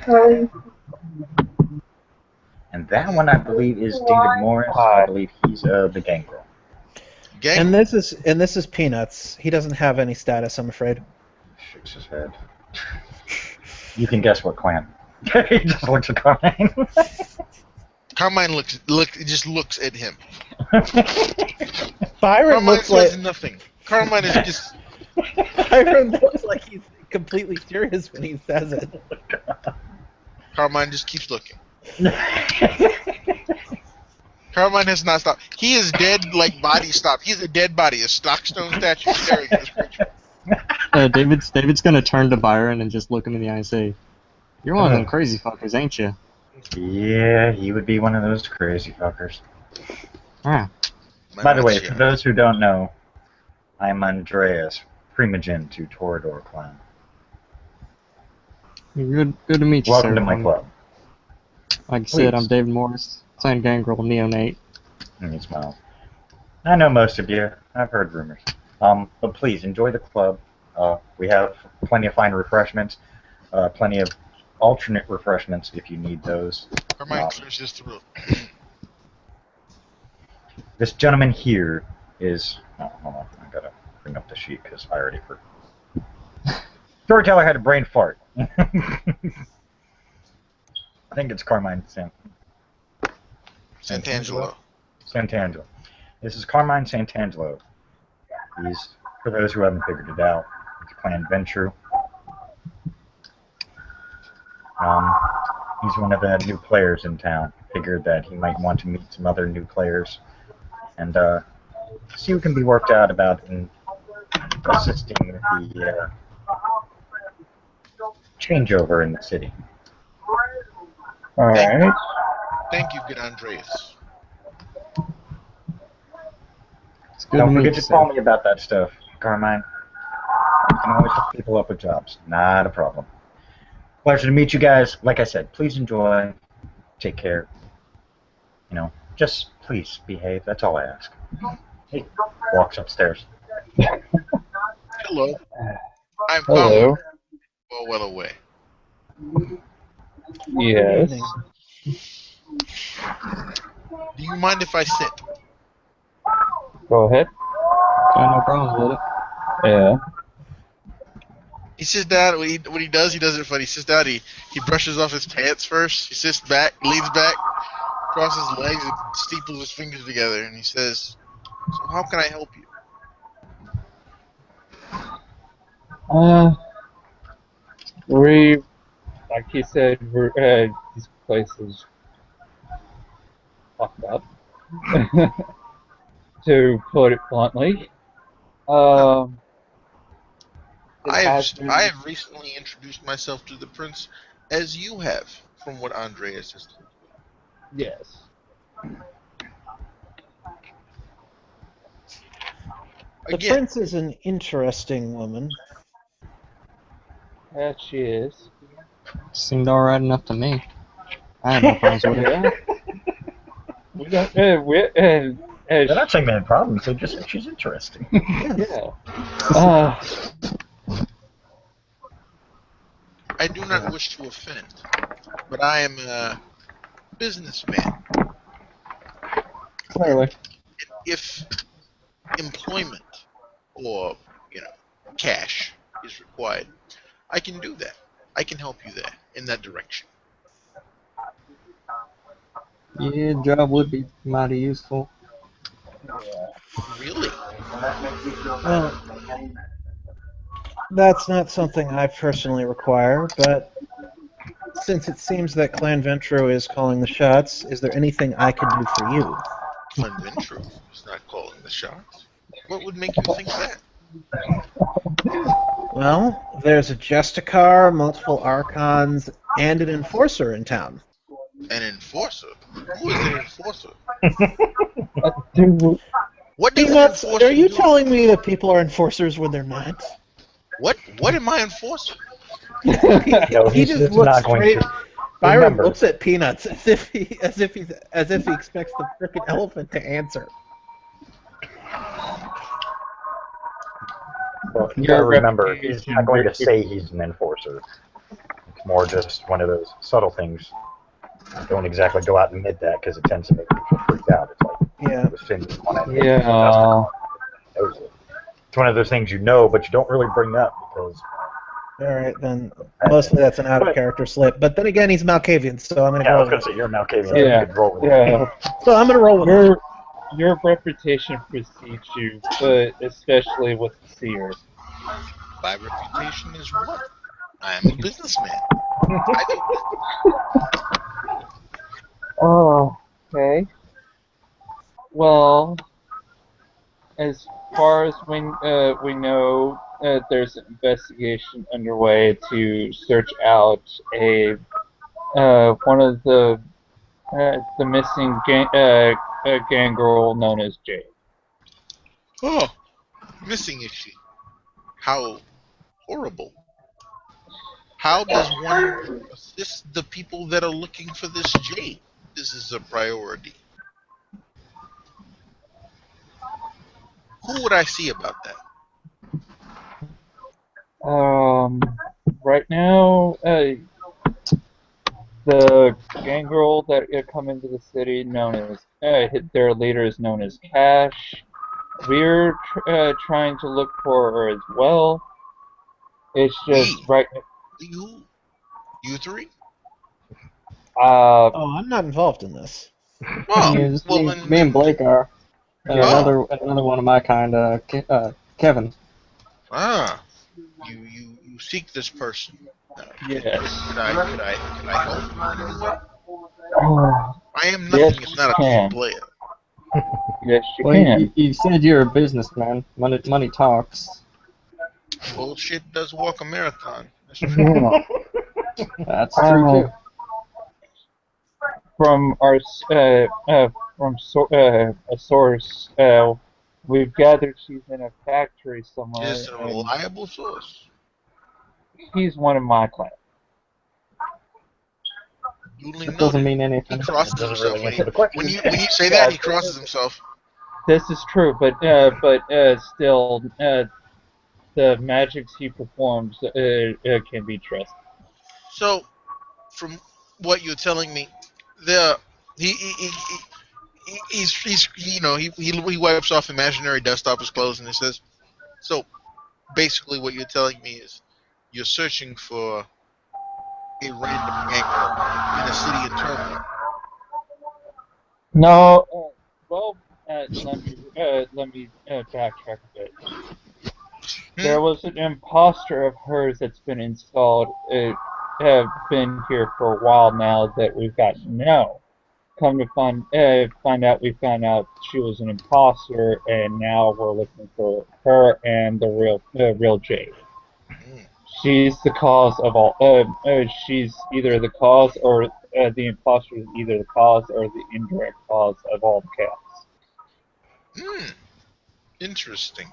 And that one I believe is David Morris. I believe he's the Gangrel. Gang? And this is Peanuts. He doesn't have any status, I'm afraid. Shakes his head. You can guess what clan. He just looks at Carmine. Carmine just looks at him. Byron Carmine looks says like nothing. Carmine is just. Byron looks like he's completely serious when he says it. Carmine just keeps looking. Carmine has not stopped. He is dead, like body stopped. He's a dead body, a stockstone statue staring at this creature. David's gonna turn to Byron and just look him in the eye and say, "You're one of them crazy fuckers, ain't you?" Yeah, he would be one of those crazy fuckers. Ah. By the way, for those who don't know, I'm Andreas, Primogen to Torador clan. Good to meet you, Welcome sir. to my club. Like I said, Please. I'm David Morris, Clan Gangrel Neonate. And he smiles. I know most of you. I've heard rumors. But please enjoy the club. We have plenty of fine refreshments, plenty of alternate refreshments if you need those. Carmine clears his throat. This gentleman here is. Oh, hold on. I gotta bring up the sheet because I already forgot. Storyteller had a brain fart. I think it's Carmine Santangelo. Santangelo. This is Carmine Santangelo. He's, for those who haven't figured it out, he's Clan Ventrue. He's one of the new players in town. Figured that he might want to meet some other new players and see what can be worked out about in assisting with the changeover in the city. Alright. Thank you, good Andreas. It's good Don't to meet forget you, to sir. call me about that stuff, Carmine. You can always hook people up with jobs. Not a problem. Pleasure to meet you guys. Like I said, please enjoy. Take care. You know, just please behave. That's all I ask. He walks upstairs. Hello. I'm Hello. well away. Yes. Do you mind if I sit? Go ahead. No problem with it. Yeah. He sits down. What he does it funny. He sits down. He brushes off his pants first. He sits back, leans back, crosses his legs, and steeples his fingers together. And he says, "So how can I help you?" We, like you said, this place is fucked up, to put it bluntly. It has been, I have recently introduced myself to the prince, as you have, from what Andreas has told you. yes. The Again, prince is an interesting woman. That she is. Seemed alright enough to me. I had no problems with it. Yeah. We don't. They're not saying they had problems. They just think she's interesting. Yeah. I do not wish to offend, but I am a businessman. Clearly. If employment or cash is required, I can do that. I can help you there in that direction. Yeah, job would be mighty useful. Really? Well, that's not something I personally require, but since it seems that Clan Ventro is calling the shots, is there anything I can do for you? Clenventro is not calling the shots. What would make you think that? Well, there's a Justicar, multiple Archons, and an Enforcer in town. An enforcer? Who is an enforcer? Do, What does an Peanuts, enforcer are you do? telling me that people are enforcers when they're not? What am I enforcing? No, He he's just just looks not going straight. to. Byron Remember. looks at Peanuts as if he expects the frickin' elephant to answer. Well, you Your gotta remember, he's reputation not going to versus- say he's an enforcer. It's more just one of those subtle things. Don't exactly go out and admit that because it tends to make people freak out. It's like Yeah. the sin you want to admit. Yeah. It's one of those things you know, but you don't really bring up because. All right, then mostly that's an out-of-character slip. But then again, he's Malkavian, so I'm gonna Yeah, I go was with gonna say you're a Malkavian. Yeah. You could roll with it. Yeah. So I'm gonna roll with it. Your reputation precedes you, but especially with the seer. My reputation is what? I am a businessman. I do. Oh, okay. Well, as far as we know, there's an investigation underway to search out one of the missing gang girl known as Jade. Oh, missing is she? How horrible. How does one assist the people that are looking for this jade? This is a priority. Who would I see about that? Right now, the gang girl that come into the city, known as their leader is known as Cash. We're trying to look for her as well. It's just We? right. You? You three? Oh, I'm not involved in this. Oh, Yeah, just well me, then. me and Blake are. And Oh. another one of my kind, Kevin. Ah, you seek this person. Yes. Could I help in any way? Oh, I am Yes, nothing if not a you team can. player. yes, you Well, can. you said you're a businessman. Money talks. Bullshit does walk a marathon. That's true. Yeah. That's true too. From our a source, we've gathered she's in a factory somewhere, Is a and reliable source. he's one of my clan. Duly It doesn't noted. mean He anything. crosses It doesn't himself really answer the question. when you say that he crosses himself. This is true, but still, the magics he performs can be trusted. So, from what you're telling me, there he's he wipes off imaginary dust off his clothes and he says, so basically what you're telling me is you're searching for a random gangrel in a city in turmoil. No, well, let me backtrack a bit. There was an imposter of hers that's been installed, have been here for a while now that we've got to know. Come to find out, we found out she was an imposter, and now we're looking for her and the real Jade. Hmm. She's the cause of all. She's either the cause or the imposter is either the cause or the indirect cause of all the chaos. Hmm. Interesting.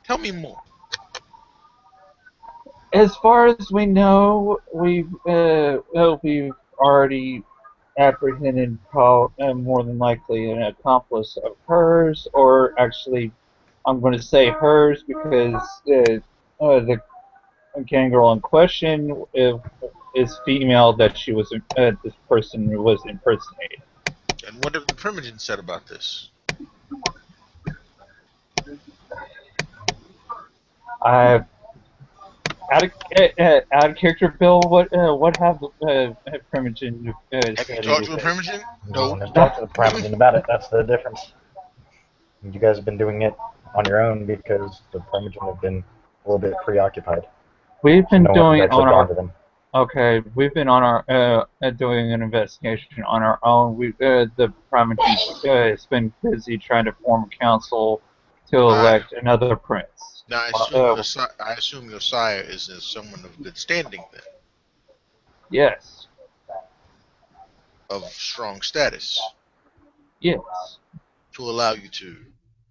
Tell me more. As far as we know, we've already apprehended more than likely an accomplice of hers, or actually, I'm going to say hers because the gangrel in question is female that she was this person was impersonating. And what have the Primogen said about this? I out of character, Bill. What have Primogen Have you said talked to the anything? Primogen? No No. one has talked to the Primogen about it. That's the difference. You guys have been doing it on your own because the Primogen have been a little bit preoccupied. We've So been no one has doing it actually on gone our to them. okay. We've been on our doing an investigation on our own. The Primogen has been busy trying to form a council to Ah. elect another prince. Now I assume your sire is someone of good standing then, Yes, of strong status, yes. to allow you to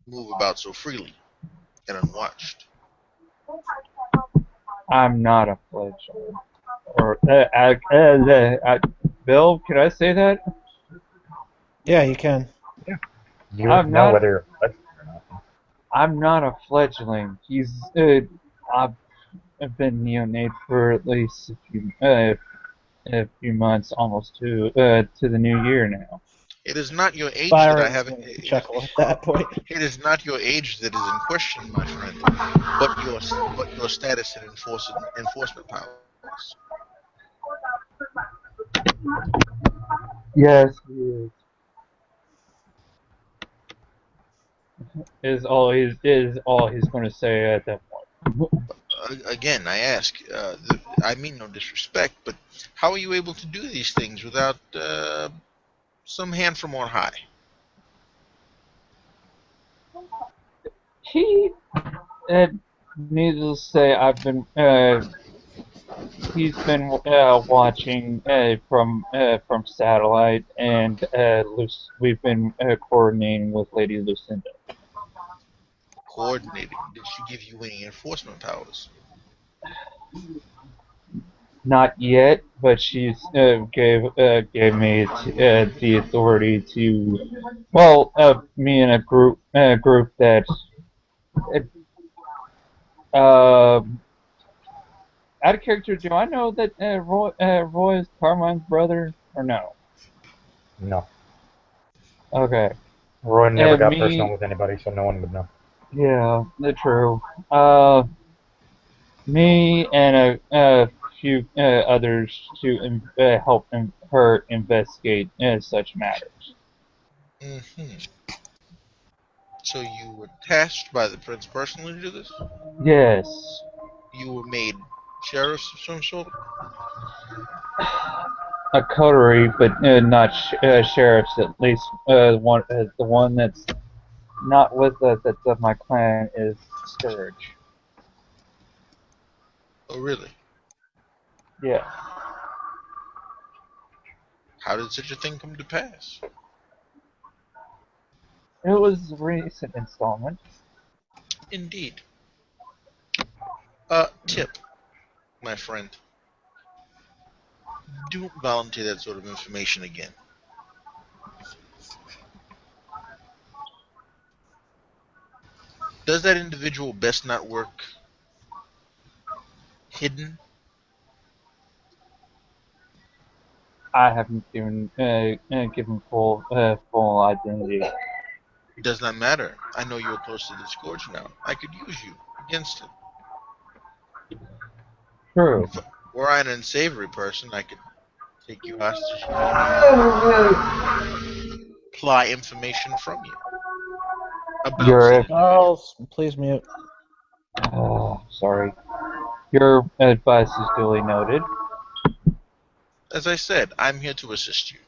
move about so freely and unwatched. I'm not a fledgling. Or Bill, can I say that? Yeah, you can. Yeah. You I'm know not. whether you're a or not. I'm not a fledgling. I've been neonate for at least a few months, almost to the new year now. It is not your age that I Byron's have. going to chuckle at that point. It is not your age that is in question, my friend, but your status and enforcement powers. Yes, he is. Is all he's going to say at that point. Again, I ask. I mean no disrespect, but how are you able to do these things without some hand from on high? He, needless to say, he's been watching from satellite, and we've been coordinating with Lady Lucinda. Coordinating. Did she give you any enforcement powers? Not yet, but she's gave me the authority to, well, me and a group that uh, out of character. Do I know that Roy is Carmine's brother or no? No. Okay, Roy never and got personal me, with anybody, so no one would know. yeah, that's true. Me and a few others to help her investigate such matters. Hmm. So you were tasked by the prince personally to do this? Yes. You were made sheriffs of some sort? A coterie, but not sheriffs. At least the one that's not with us, that's of my clan, is Scourge. Oh, really? Yeah, How did such a thing come to pass? it was a recent installment. Indeed. Tip, my friend. Don't volunteer that sort of information again. Does that individual best not work hidden? I haven't given full identity. It does not matter. I know you're close to the Scourge now. I could use you against him. True. Were I an unsavory person, I could take you hostage and apply information from you about Your said individual. Charles, please mute. sorry. Your advice is duly noted. As I said, I'm here to assist you.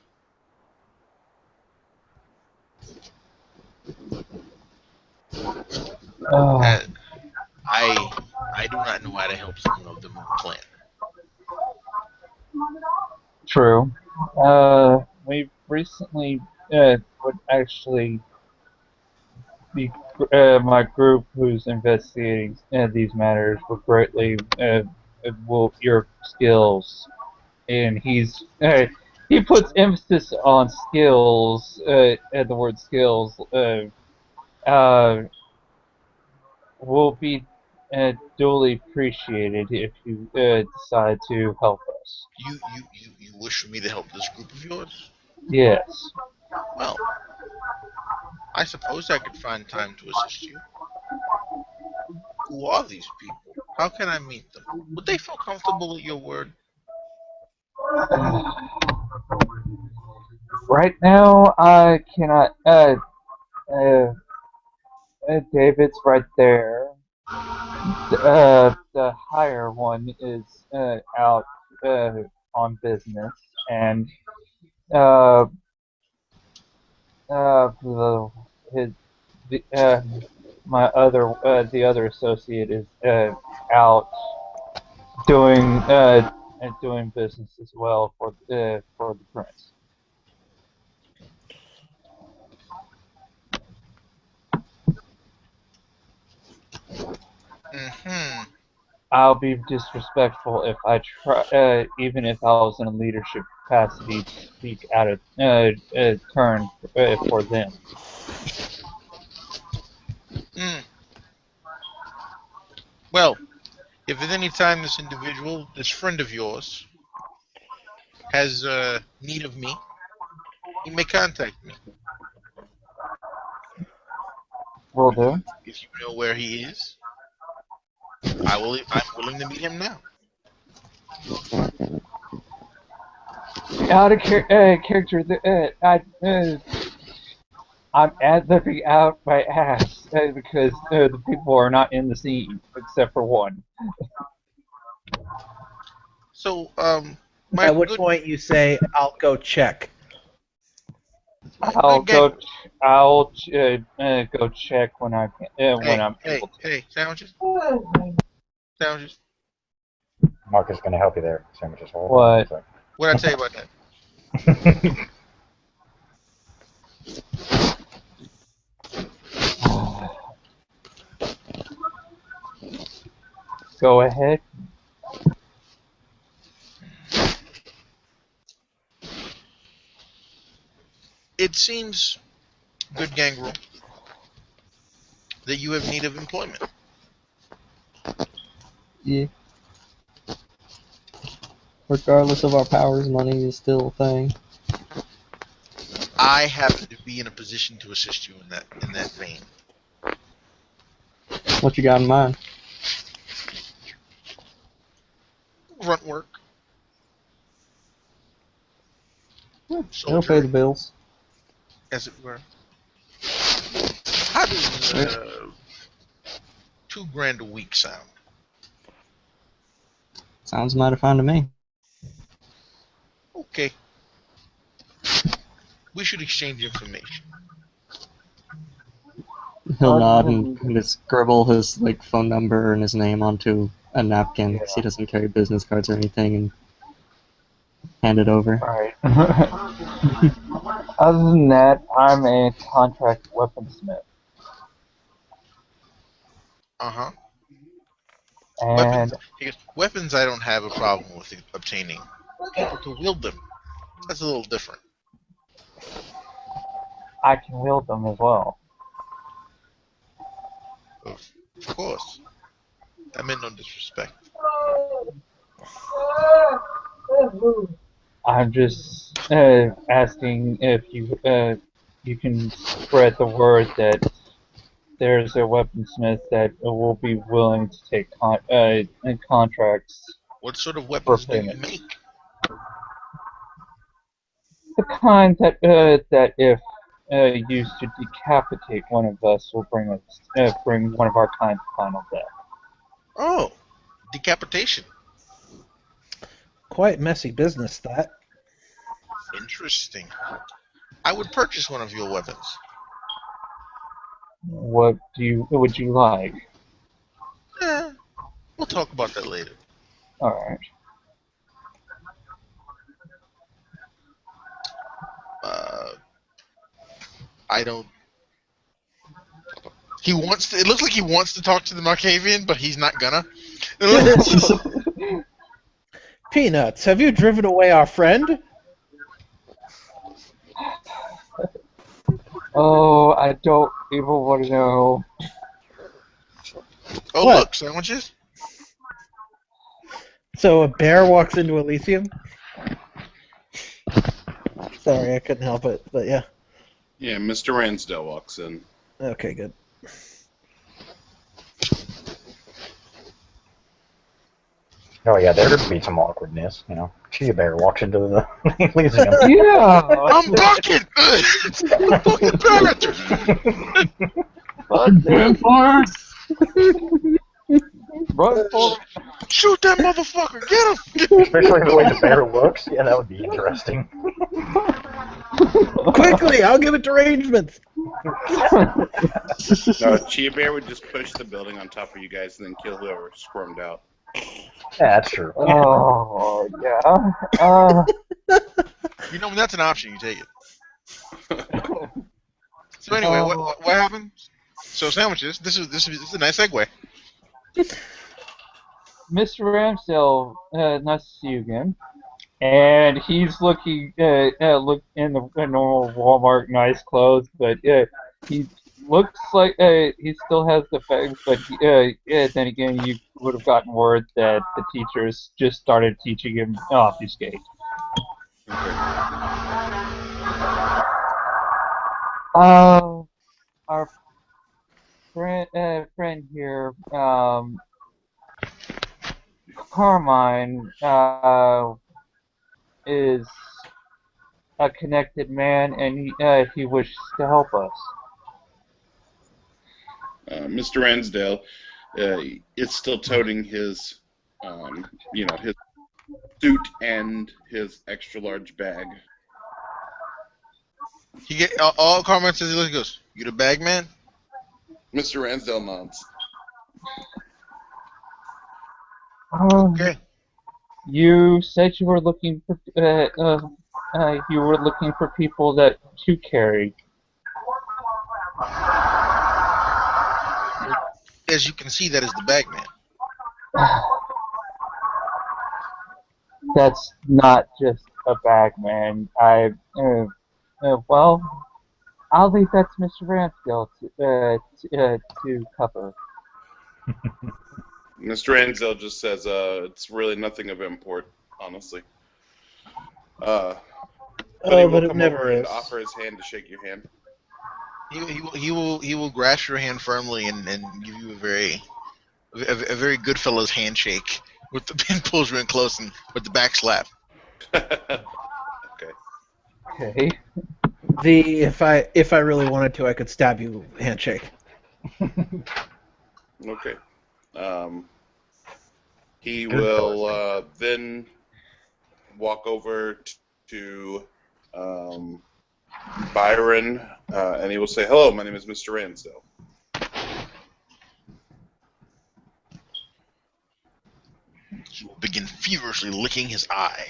Uh, I do not know how to help someone of their own clan. True. We recently would actually be my group who's investigating these matters would greatly will your skills, and he puts emphasis on skills and the word skills uh, will be duly appreciated if you decide to help us. You wish for me to help this group of yours? Yes. Well, I suppose I could find time to assist you. Who are these people? How can I meet them? Would they feel comfortable at your word? Right now, I cannot. David's right there. The higher one is out on business, and uh, the his the my other the other associate is out doing doing business as well for the prince. Mm-hmm. I'll be disrespectful if I try, even if I was in a leadership capacity, to speak out of turn for them. Mm. Well, if at any time this individual, this friend of yours, has need of me, he may contact me. Will do. If you know where he is, I'm willing to meet him now. Out of character, I'm looking out my ass because the people are not in the scene except for one. So, my At which good point you say, "I'll go check." my I'll good gang. go. I'll go check when I can, when Hey, I'm hey, able to. hey, sandwiches, sandwiches. Mark is going to help you there. Sandwiches. Hold on What? one sec. What did I tell you about that? Go ahead. It seems, good gangrel, that you have need of employment. Yeah. Regardless of our powers, money is still a thing. I happen to be in a position to assist you in that vein. What you got in mind? Grunt work, It'll pay the soldiering, bills. as it were. How does $2,000 a week sound? Sounds mighty fine to me. Okay, we should exchange information. He'll Other nod than and just scribble his phone number and his name onto a napkin Yeah. because he doesn't carry business cards or anything, and hand it over. right. Other than that, I'm a contract weaponsmith, Uh-huh. Weapons. and Weapons I don't have a problem with obtaining. People to wield them. That's a little different. I can wield them as well. Of course. I meant no disrespect. I'm just asking if you can spread the word that there's a weaponsmith that will be willing to take contracts What sort of for weapons do you payment. make? The kind that that if used to decapitate one of us will bring one of our kind to final death. Oh, decapitation. Quite messy business, that. Interesting. I would purchase one of your weapons. What would you like? We'll talk about that later. All right. I don't. He wants to. It looks like he wants to talk to the Markavian, but he's not gonna. Peanuts, have you driven away our friend? Oh, I don't even want to know. Oh, What? look, sandwiches. So a bear walks into Elysium? Sorry, I couldn't help it, but yeah. Yeah, Mr. Ransdell walks in. Okay, good. Oh yeah, there would be some awkwardness, you know. Chia Bear walks into the Elysium. Yeah. I'm bucket. I'm fucking parrot. Run for it! Run for it! Shoot that motherfucker. Get him. Especially the way the bear looks. Yeah, that would be interesting. Quickly, I'll give it derangements. No, Chia Bear would just push the building on top of you guys and then kill whoever squirmed out. Yeah, that's true. Oh, yeah. You know, when that's an option, you take it. So anyway, what happened? So sandwiches. This is a nice segue. Mr. Ramsdale, nice to see you again. And he's looking, look in the normal Walmart nice clothes, but he looks like he still has the fangs. But then again, you would have gotten word that the teachers just started teaching him obfuscate. Our friend here, Carmine, is a connected man, and he wishes to help us. Mr. Ransdell is still toting his, his suit and his extra large bag. He get all comments as he looks. He goes, "You the bag man?" Mr. Ransdell nods. Okay. You said you were looking for people that to carry. As you can see, that is the bag man. That's not just a bag, man. Well, I'll leave that to Mr. Ramsdale to cover. Mr. Ransdell just says, it's really nothing of import, honestly. But he will but it come never over is. and offer his hand to shake your hand. He will grasp your hand firmly and give you a very Goodfellas handshake with the pin pulls you in close and with the back slap. Okay. Okay. If I really wanted to, I could stab you handshake. Okay. He will then walk over to Byron, and he will say, "Hello, my name is Mr. Ransdell." He will begin feverishly licking his eye.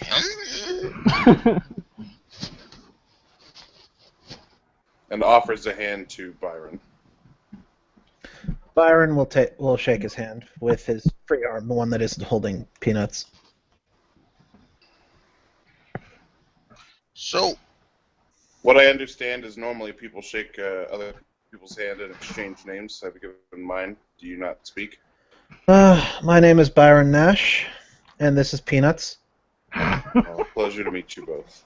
And offers a hand to Byron. Byron will shake his hand with his free arm, the one that isn't holding peanuts. So, what I understand is normally people shake other people's hand and exchange names. Have you given mine? Do you not speak? My name is Byron Nash, and this is Peanuts. Well, pleasure to meet you both.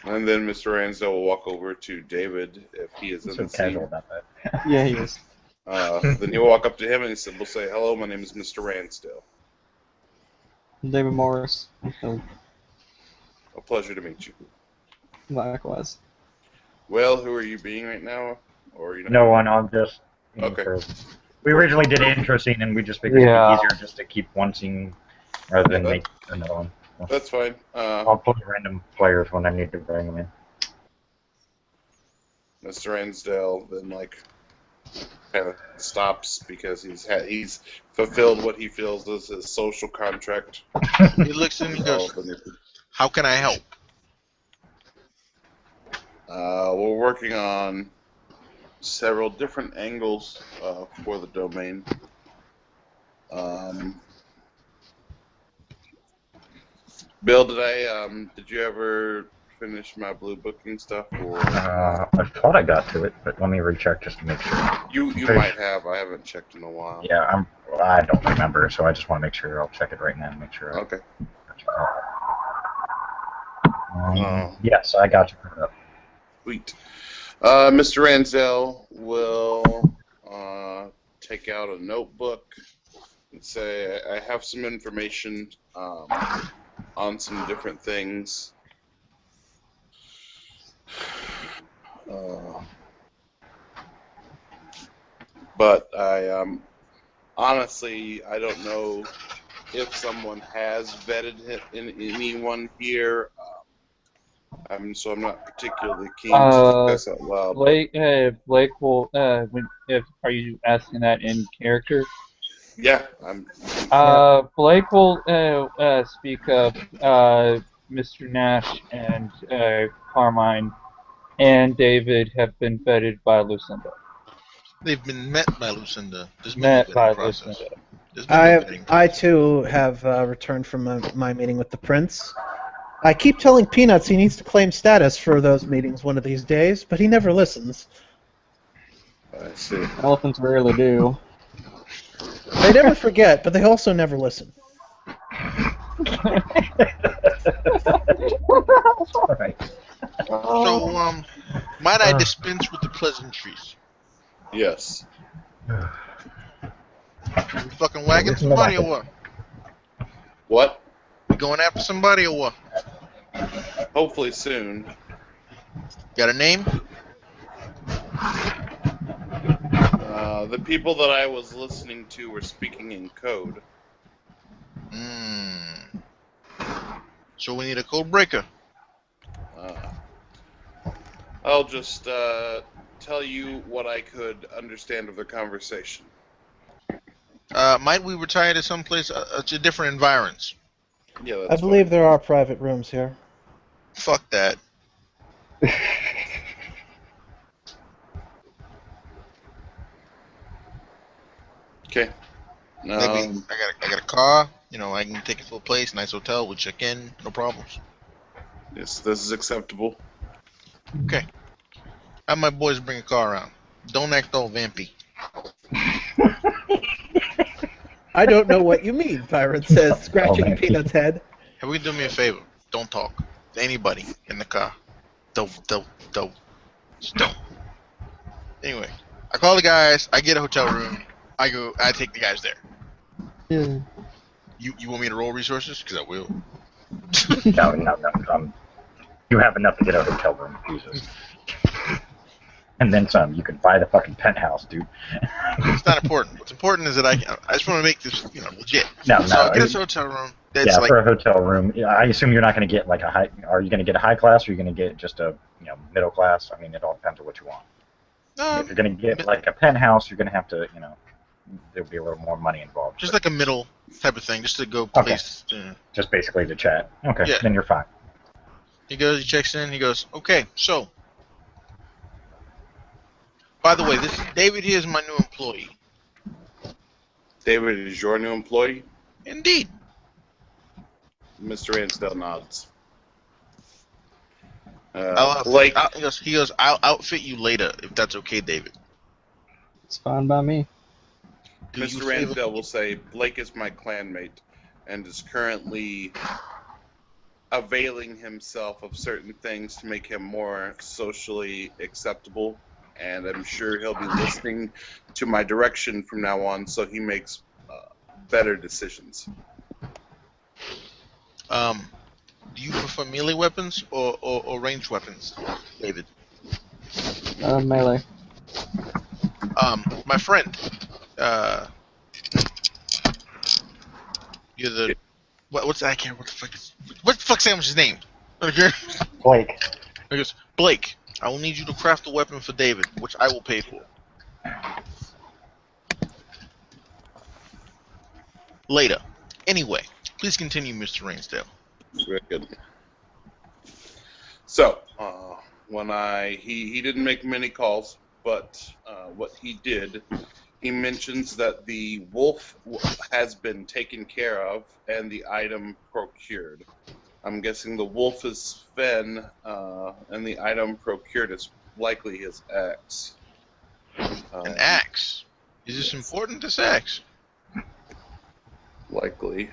And then Mr. Ransdell will walk over to David if he is in the So casual scene. about that. Yeah, he is. Then he'll walk up to him and we'll say, "Hello, my name is Mr. Ransdale. David Morris. Oh, A pleasure to meet you." likewise. Well, who are you being right now? Or you know? No one. I'm just. Okay. We originally did an intro scene, and we just figured it'd be easier just to keep one scene rather than make another one. So That's fine. I'll put random players when I need to bring them in. Mr. Ransdale then kind of stops because he's fulfilled what he feels is his social contract. He looks and he goes, "How can I help?" We're working on several different angles for the domain. Bill, did you ever finish my blue booking stuff? Or I thought I got to it, but let me recheck just to make sure. you might have. I haven't checked in a while. Yeah, I don't remember, so I just want to make sure. I'll check it right now and make sure. Okay. Yes, I got you put up. Sweet. Mr. Ransdale will take out a notebook and say, "I have some information on some different things. But honestly, I don't know if someone has vetted anyone here. So I'm not particularly keen to discuss out loud. Blake will. Are you asking that in character? Yeah, Blake will speak of Mr. Nash and Carmine and David have been vetted by Lucinda. They've been met by Lucinda. There's been Met no by vetting process. Lucinda. There's been no vetting I process. too have returned from my meeting with the prince. I keep telling Peanuts he needs to claim status for those meetings one of these days, but he never listens. I see. Elephants rarely do. They never forget, but they also never listen. Right. So, might I dispense with the pleasantries? Yes. You fucking wagging somebody or what? What? You going after somebody or what? Hopefully soon. Got a name? The people that I was listening to were speaking in code. So we need a code breaker. I'll just tell you what I could understand of the conversation. Might we retire to someplace to different environs? Yeah, that's I believe fine. there are private rooms here. Fuck that. Okay. Maybe I got a car. You know, I can take it to a place, nice hotel. We check in, no problems. Yes, this is acceptable. Okay. Have my boys bring a car around. Don't act all vampy. I don't know what you mean, Byron says, scratching man. Peanut's head. Have we do me a favor? Don't talk to anybody in the car. Don't. Just don't. Anyway, I call the guys. I get a hotel room. I take the guys there. Yeah. You want me to roll resources? Because I will. No. You have enough to get a hotel room, Jesus. And then some. You can buy the fucking penthouse, dude. It's not important. What's important is that I just want to make this, legit. No. So I get us a hotel room. That's Yeah, like, for a hotel room. I assume you're not going to get like a high. Are you going to get a high class, or are you going to get just a middle class? I mean, it all depends on what you want. If you're going to get like a penthouse, you're going to have to, there'll be a little more money involved. just like a middle type of thing, just to go place. Just basically to chat. Okay, Yeah. Then you're fine. He checks in. He goes, okay, so. By the way, this David here is my new employee. David is your new employee? Indeed. Mr. Ransdale nods. He goes, I'll outfit you later if that's okay, David. It's fine by me. Mr. Ransdale will say, Blake is my clanmate and is currently availing himself of certain things to make him more socially acceptable and I'm sure he'll be listening to my direction from now on, so he makes better decisions. Do you prefer melee weapons or ranged weapons, David? Melee. My friend, you're the what's I can't what the fuck Sandwich's name? Okay. Blake. I goes, Blake, I will need you to craft a weapon for David, which I will pay for. Later. Anyway, please continue, Mr. Rainsdale. Very good. So, when he didn't make many calls, but what he did, he mentions that the wolf has been taken care of and the item procured. I'm guessing the wolf is Sven, and the item procured is likely his axe. An axe? Is this important, this axe? Likely.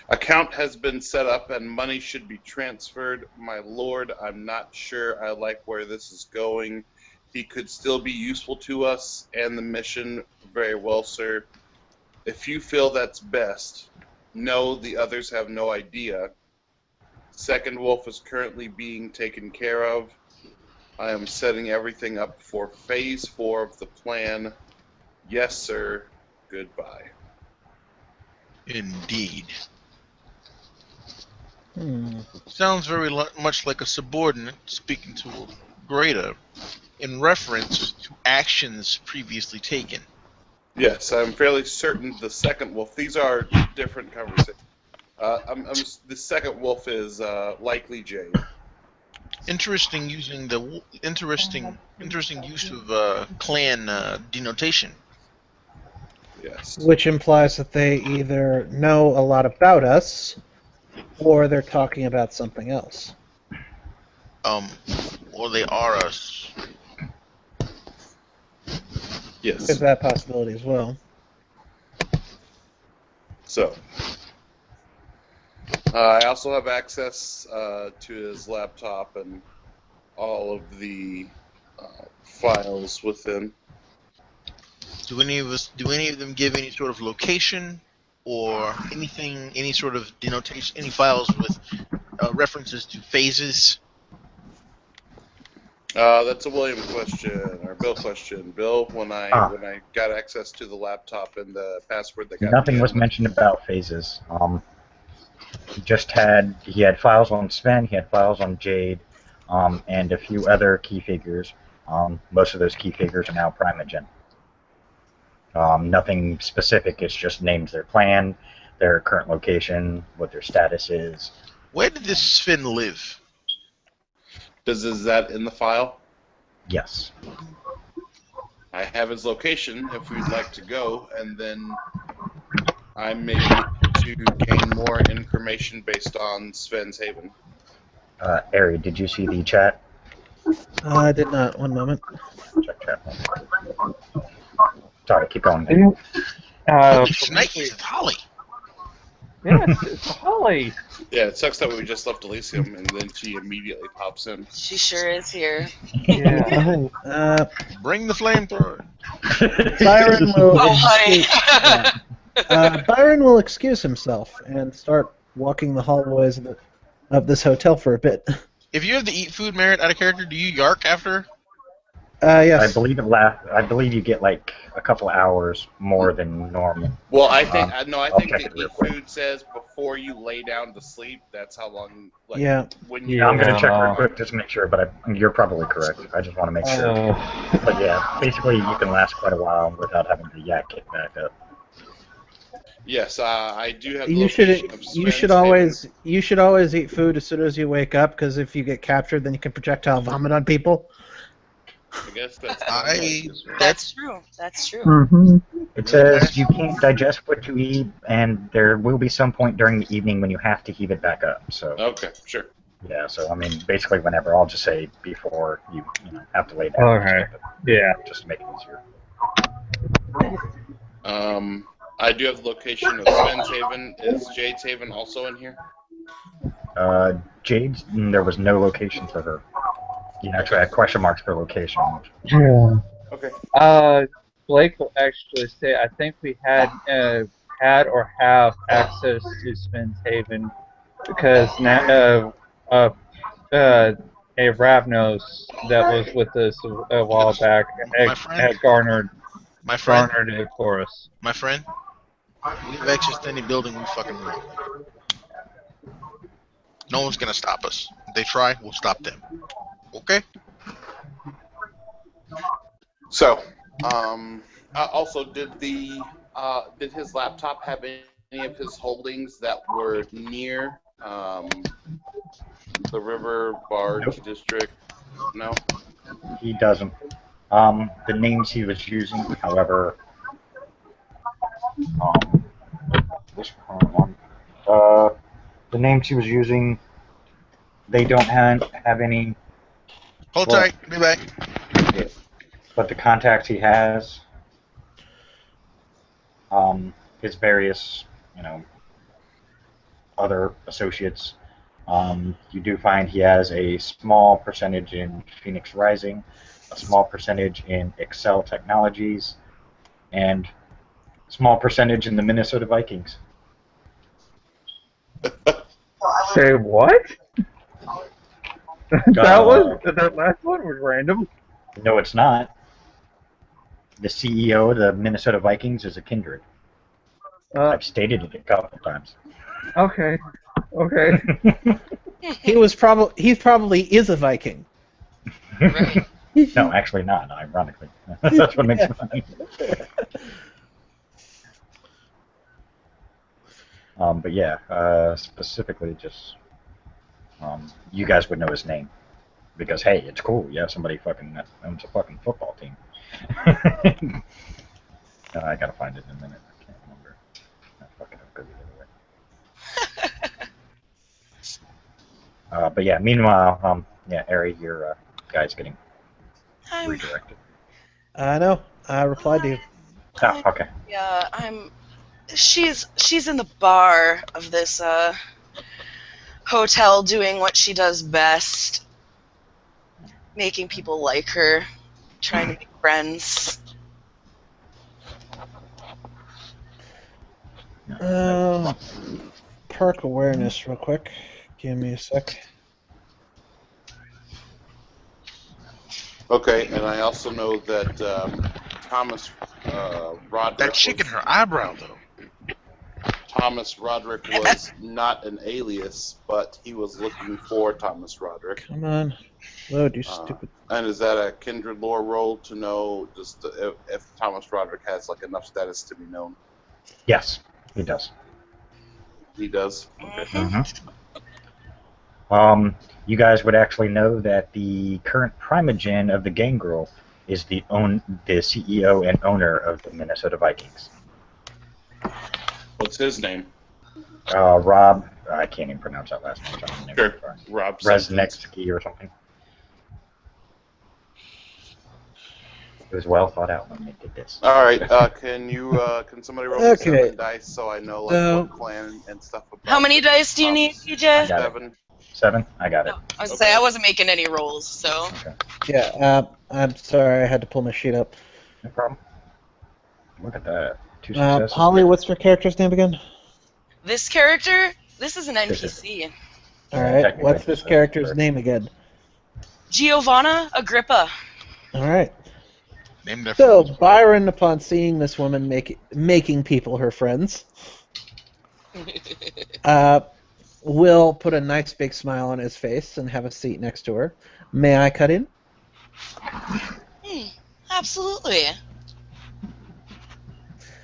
Account has been set up and money should be transferred. My lord, I'm not sure I like where this is going. He could still be useful to us and the mission. Very well, sir. If you feel that's best, no, the others have no idea. Second wolf is currently being taken care of. I am setting everything up for phase 4 of the plan. Yes, sir. Goodbye. Indeed. Hmm. Sounds very much like a subordinate speaking to a greater in reference to actions previously taken. Yes, I'm fairly certain the second wolf. These are different conversations. The second wolf is likely Jade. Interesting using the interesting use of clan denotation. Yes. Which implies that they either know a lot about us, or they're talking about something else. Or they are us. Yes. There's that possibility as well. So, I also have access to his laptop and all of the files within. Do any of them give any sort of location or anything, any sort of denotation, any files with references to phases? That's a William question or Bill question. Bill, when I got access to the laptop and the password that got Nothing was mentioned about phases. He had files on Sven, he had files on Jade, and a few other key figures. Most of those key figures are now Primogen. Nothing specific. It's just names their clan, their current location, what their status is. Where did this Sven live? Is that in the file? Yes. I have his location if we'd like to go, and then I may be able to gain more information based on Sven's Haven. Ari, did you see the chat? I did not. One moment. Check chat. Sorry, keep going. Holy snake, it's Holly. Yes, it's Holly. Yeah, it sucks that we just left Elysium and then she immediately pops in. She sure is here. Yeah. Bring the flamethrower. Byron will. Oh, honey. Byron will excuse himself and start walking the hallways of this hotel for a bit. If you have the eat food merit out of character, do you yark after? Yes. I believe you get like a couple hours more than normal. Well, I think check the it real eat quick. food says before you lay down to sleep. That's how long. Like, Yeah. When Yeah, I'm gonna check real Yeah. quick just to make sure, but you're probably correct. I just want to make sure. But yeah, basically you can last quite a while without having to yak it back up. Yes, I do have. The You location of you should Sven's always eat food as soon as you wake up, because if you get captured, then you can projectile vomit on people. Haven. I guess that's. That's true. That's true. Mm-hmm. It says you can't digest what you eat, and there will be some point during the evening when you have to heave it back up. So Okay, sure. yeah, so I mean, basically whenever. I'll just say before you have to lay down. Okay. Yeah. Just to make it easier. I do have the location of Sven's Haven. Is Jade's Haven also in here? Jade's, there was no location for her. You actually had question marks for location. Okay. Blake will actually say, I think we had or have access to Spence Haven because now a Ravnos that was with us a while back My friend, had garnered my friend, it for us. my friend. We have access to any building we fucking want. No one's gonna stop us. If they try, we'll stop them. Okay? So, also, did his laptop have any of his holdings that were near the River Barge Nope. District? No. He doesn't. The names he was using, however, this current one, the names he was using, they don't have any. Hold Well, tight. Be back. yeah, but the contacts he has, his various, other associates, you do find he has a small percentage in Phoenix Rising, a small percentage in Excel Technologies, and a small percentage in the Minnesota Vikings. Say what? That last one was random. No, it's not. The CEO of the Minnesota Vikings is a kindred. I've stated it a couple times. Okay. He probably is a Viking. Right. No, actually not, ironically. That's what makes it funny. But yeah, specifically just, you guys would know his name. Because, hey, it's cool. You have somebody fucking that owns a fucking football team. I gotta find it in a minute. I can't remember. I fucking have good either way. But yeah, meanwhile, yeah, Ari, your guy's getting I'm, redirected. I know. I replied to you. Oh, okay. yeah, she's in the bar of this hotel doing what she does best. Making people like her, trying to make friends. Perk awareness real quick. Give me a sec. Okay, and I also know that Thomas Roderick. That chick in her eyebrow, though. Thomas Roderick was not an alias, but he was looking for Thomas Roderick. Come on. Load, you stupid. And is that a kindred lore roll to know just if Thomas Roderick has like enough status to be known? Yes, he does. He does. Mm-hmm. You guys would actually know that the current primogen of the Gangrel is the CEO and owner of the Minnesota Vikings. What's his name? Rob, I can't even pronounce that last name. Sure, Rob Resnetsky or something. It was well thought out when they did this. All right, can somebody roll me 7 dice so I know what clan and stuff about? How many dice do you need, PJ? 7. 7? I got it. I was gonna say I wasn't making any rolls, so. Okay. Yeah, I'm sorry, I had to pull my sheet up. No problem. Look at that. 2 successes. Holly, what's your character's name again? This character, this is an NPC. Alright, what's this character's name again? Giovanna Agrippa. Alright. Named So, Byron, upon seeing this woman making people her friends, will put a nice big smile on his face and have a seat next to her. May I cut in? Absolutely.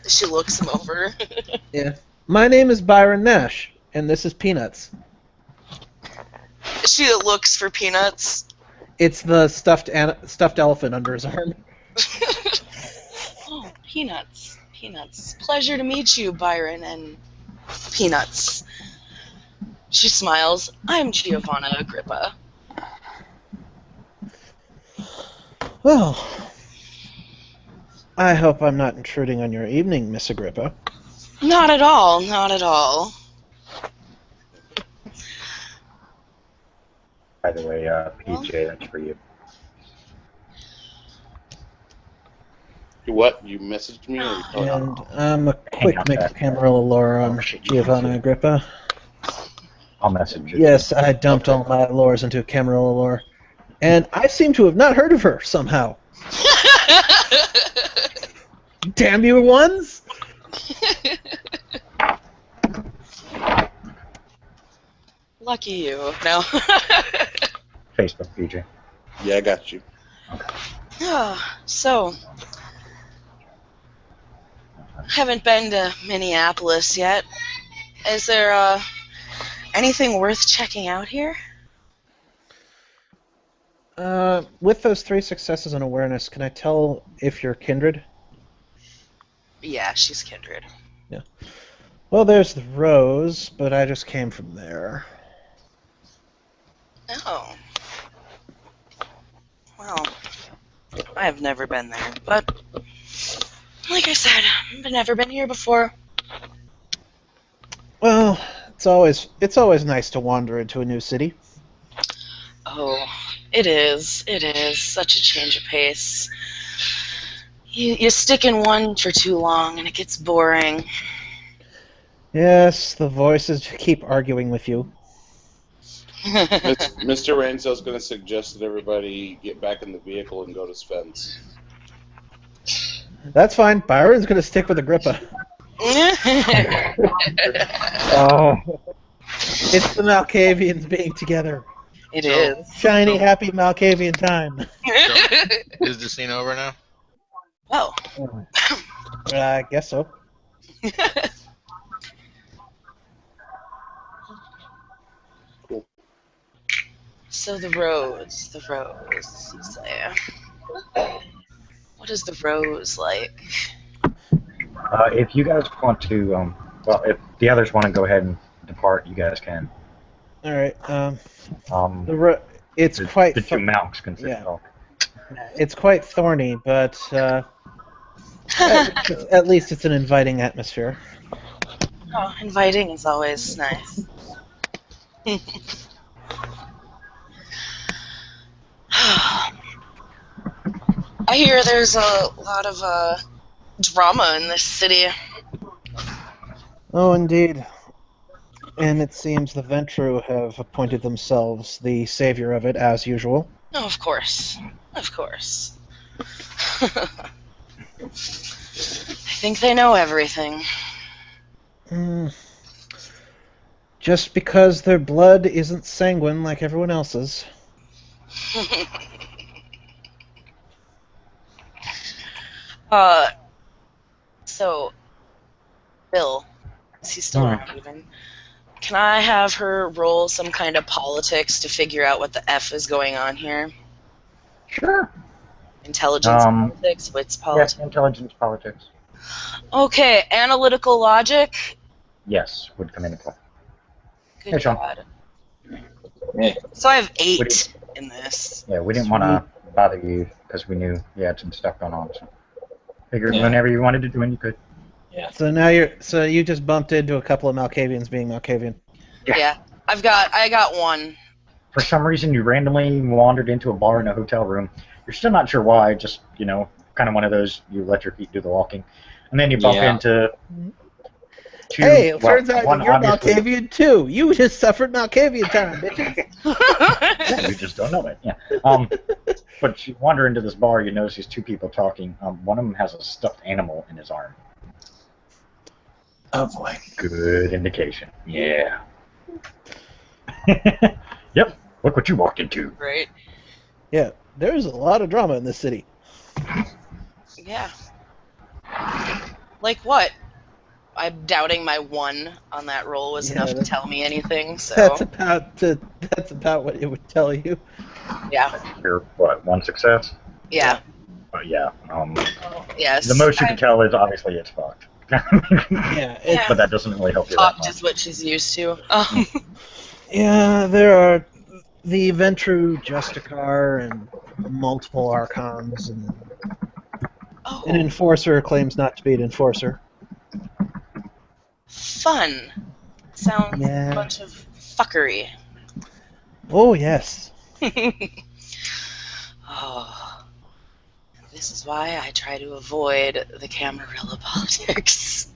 She looks him over. Yeah. My name is Byron Nash, and this is Peanuts. She looks for Peanuts. It's the stuffed elephant under his arm. Oh, Peanuts. Peanuts. Pleasure to meet you, Byron and Peanuts. She smiles. I'm Giovanna Agrippa. Well, I hope I'm not intruding on your evening, Miss Agrippa. Not at all, not at all. By the way, PJ, that's for you. What? You messaged me? Or you told me? And a quick Hang on, mix Jack. camera lore on Oh, shit, you can't see Giovanna it. Agrippa. I'll message you. Yes, I dumped all my lores into camera lore. And I seem to have not heard of her somehow. Damn you ones! Lucky you. No. Facebook, BJ. Yeah, I got you. So, haven't been to Minneapolis yet. Is there anything worth checking out here? With those 3 successes in awareness, can I tell if you're kindred? Yeah, she's kindred. Well, there's the Rose, but I just came from there. Oh. Well, I've never been there, but like I said, I've never been here before. Well, it's always nice to wander into a new city. Oh, it is. It is such a change of pace. You stick in one for too long and it gets boring. Yes, the voices keep arguing with you. Mr. Ranzo's going to suggest that everybody get back in the vehicle and go to Sven's. That's fine. Byron's going to stick with Agrippa. Oh, it's the Malkavians being together. It is. Shiny, happy Malkavian time. Is the scene over now? Oh. I guess so. So the rose, you say. What is the rose like? If you guys want to, well, if the others want to go ahead and depart, you guys can. All right. It's the, quite. The 2 monks can sit yeah. talk. It's quite thorny, but at least it's an inviting atmosphere. Oh, inviting is always nice. I hear there's a lot of drama in this city. Oh, indeed. And it seems the Ventru have appointed themselves the savior of it, as usual. Oh, of course. Of course. I think they know everything. Just because their blood isn't sanguine like everyone else's. So, Bill, is he still around even? Can I have her roll some kind of politics to figure out what the F is going on here? Sure. Intelligence politics? Wits politics? Yes, intelligence politics. Okay, analytical logic? Yes, would come into play. Good Hey, Sean. God. So I have 8 in this. Yeah, we didn't want to bother you because we knew you had some stuff going on. So figured whenever you wanted to do it, you could. Yeah. So you just bumped into a couple of Malkavians being Malkavian. Yeah. I got 1. For some reason, you randomly wandered into a bar in a hotel room. You're still not sure why. Just kind of one of those you let your feet do the walking, and then you bump into. 2, hey, it turns out one that you're obviously, Malkavian too. You just suffered Malkavian time, bitches. Yeah, you just don't know it. Yeah. But you wander into this bar, you notice these 2 people talking. One of them has a stuffed animal in his arm. Oh boy. Good indication. Yeah. Yep. Look what you walked into. Right. Yeah, there's a lot of drama in this city. Yeah. Like what? I'm doubting my 1 on that roll was enough to tell me anything, so... That's about what it would tell you. Yeah. You're, what, 1 success? Yeah. Yeah. Yes. The most you can tell is obviously it's fucked. Yeah. But that doesn't really help you that Fucked much. is what she's used to. Yeah, there are the Ventru Justicar and multiple Archons, and an enforcer claims not to be an enforcer. Fun. Sounds like a bunch of fuckery. Oh, yes. This is why I try to avoid the Camarilla politics.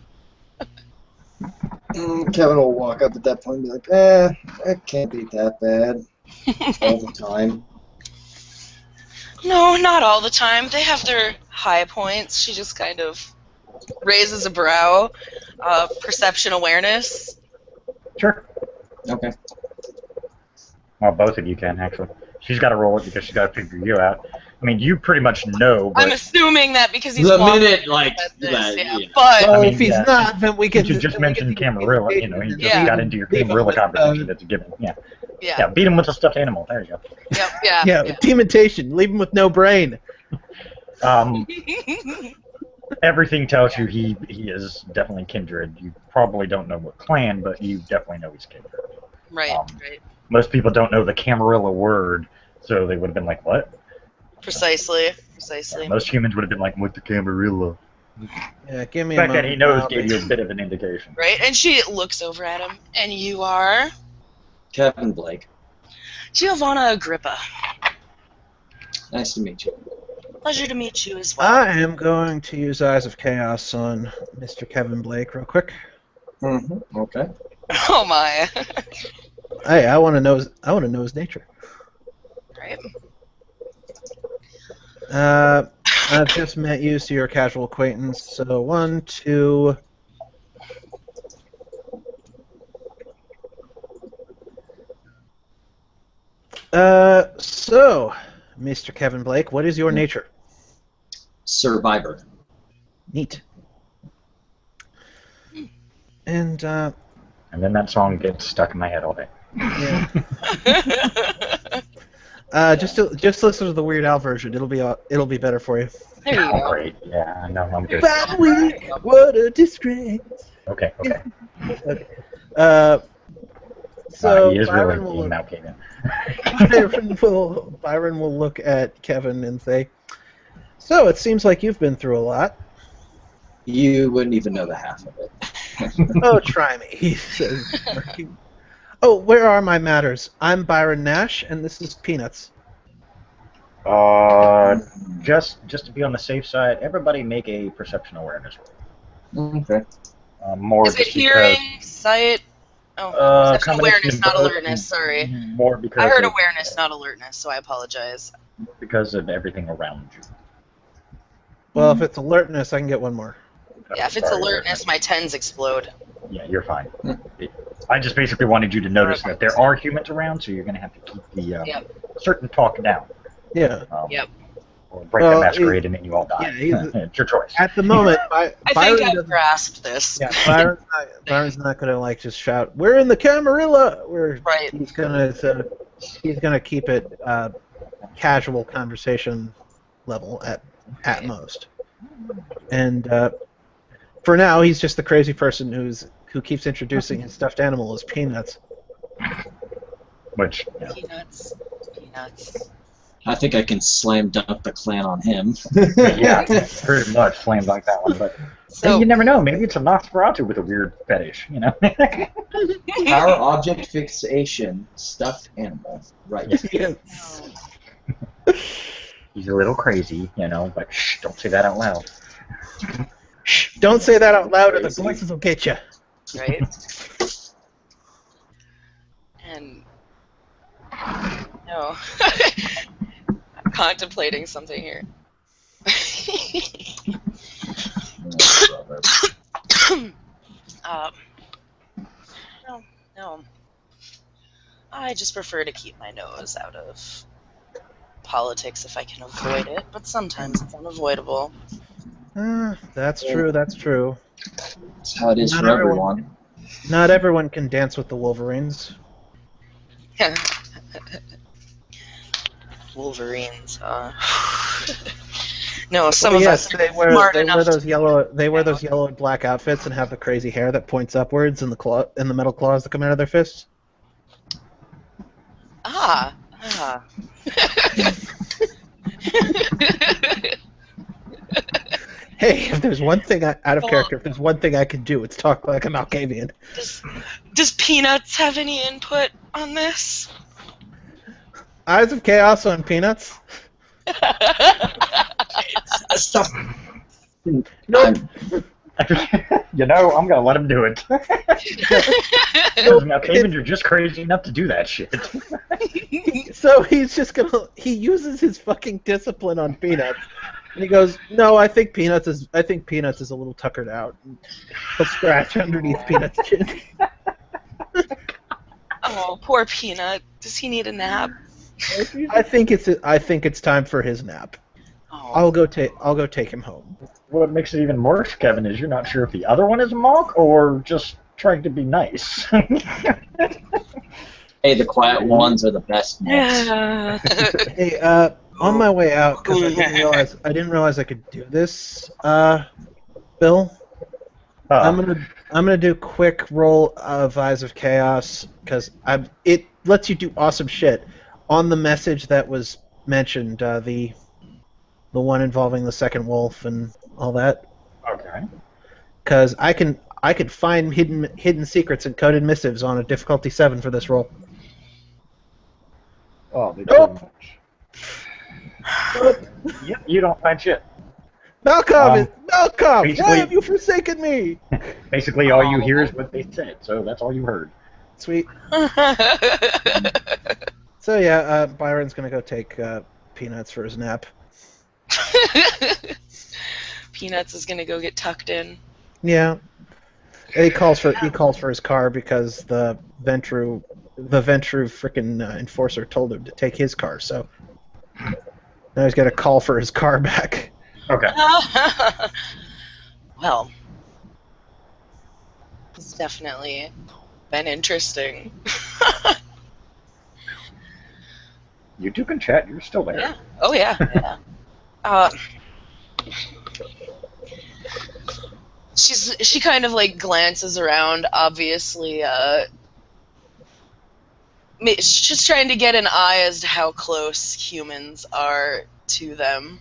Kevin will walk up at that point and be like, it can't be that bad all the time. No, not all the time. They have their high points. She just kind of raises a brow. Perception awareness. Sure. Okay. Well, both of you can, actually. She's got to roll it because she's got to figure you out. I mean, you pretty much know, but... I'm assuming that because he's The walking minute, like, at this, that, yeah. yeah. But Well, I mean, if he's yeah. not, then we can. You just mentioned Camarilla, you know, he just Yeah. got into your Camarilla conversation that's a given. Yeah. Yeah, beat him with a stuffed animal. There you go. yeah. Yeah, teamentation. Leave him with no brain. Everything tells you he is definitely kindred. You probably don't know what clan, but you definitely know he's kindred. Right. Most people don't know the Camarilla word, so they would have been like, what? Precisely. Yeah, most humans would have been like, what the Camarilla? Yeah, give me The a fact that he moment. knows gave you a bit of an indication. Right, and she looks over at him, and you are Kevin Blake. Giovanna Agrippa. Nice to meet you. Pleasure to meet you as well. I am going to use Eyes of Chaos on Mr. Kevin Blake real quick. Mm-hmm. Okay. Oh my. Hey, I want to know his nature. Right. I've just met you, so you're a casual acquaintance. So 1, 2. So, Mr. Kevin Blake, what is your nature? Survivor. Neat. And then that song gets stuck in my head all day. yeah. Just listen to the Weird Al version. It'll be better for you. There you go. Great. Yeah, I know. I'm good. Bad week. What a disgrace. Okay. Okay. So He is Byron really will, now came in. Byron will look at Kevin and say, "So it seems like you've been through a lot." You wouldn't even know the half of it. Oh, try me, he says. Oh, where are my matters? I'm Byron Nash, and this is Peanuts. Just to be on the safe side, everybody make a perception awareness roll. Okay. More Is it just hearing, sight? Oh, perception combination awareness, of not both, alertness, sorry. More because I heard of, awareness, not alertness, so I apologize. because of everything around you. Well, if it's alertness, I can get one more. Yeah, if it's Sorry, alertness, my 10s explode. Yeah, you're fine. I just basically wanted you to notice that there are humans around, so you're going to have to keep the certain talk down. Yeah. Or break the masquerade and then you all die. Yeah, it's your choice. At the moment, I think I've grasped this. Yeah, Byron's not gonna like just shout, "We're in the Camarilla!" Right. He's gonna keep it casual conversation level at most. And for now, he's just the crazy person who keeps introducing his stuffed animal as Peanuts. Which Peanuts. I think I can slam dunk the clan on him. yeah, pretty much flamed like that one. But hey, you never know. Maybe it's a Nosferatu with a weird fetish, you know? Power object fixation, stuffed animal. Right. Yes. He's a little crazy, you know, but shh, don't say that out loud. Shh, don't say that out loud or the voices will get you. Right? And... No. I'm contemplating something here. No. I just prefer to keep my nose out of politics if I can avoid it, but sometimes it's unavoidable. That's true. That's true. That's how it is for everyone. Not everyone can dance with the Wolverines. Wolverines, No, some of us they wear those yellow and black outfits and have the crazy hair that points upwards and the metal claws that come out of their fists. Hey, if there's one thing out of character, if there's one thing I can do, it's talk like a Malkavian. Does Peanuts have any input on this? Eyes of Chaos on Peanuts? Stop. Nope. You know, I'm gonna let him do it. Because now, Taven, you're just crazy enough to do that shit. So he's just gonna. He uses his fucking discipline on Peanuts, and he goes, "No, I think Peanuts is a little tuckered out." And he'll scratch underneath Peanuts' chin. Oh, poor Peanut. Does he need a nap? I think it's time for his nap. Oh. I'll go take him home. What makes it even worse, Kevin, is you're not sure if the other one is a monk or just trying to be nice. Hey, the quiet ones are the best ones. Hey, on my way out, because I didn't realize I could do this. Bill, I'm gonna do quick roll of Eyes of Chaos because it lets you do awesome shit on the message that was mentioned, the one involving the second wolf and all that. Okay. Because I could find hidden secrets and coded missives on a difficulty 7 for this roll. Oh, they Nope. Yep, you don't find shit. Malcolm, why basically- have you forsaken me? Basically, all you hear is what they said, so that's all you heard. Sweet. So yeah, Byron's gonna go take Peanuts for his nap. Peanuts is gonna go get tucked in. Yeah. And he calls for his car because the Ventru frickin' enforcer told him to take his car. So now he's got to call for his car back. Okay. Well, it's definitely been interesting. You two can chat. You're still there. Yeah. Oh yeah. Yeah. She kind of like glances around, obviously. She's just trying to get an eye as to how close humans are to them.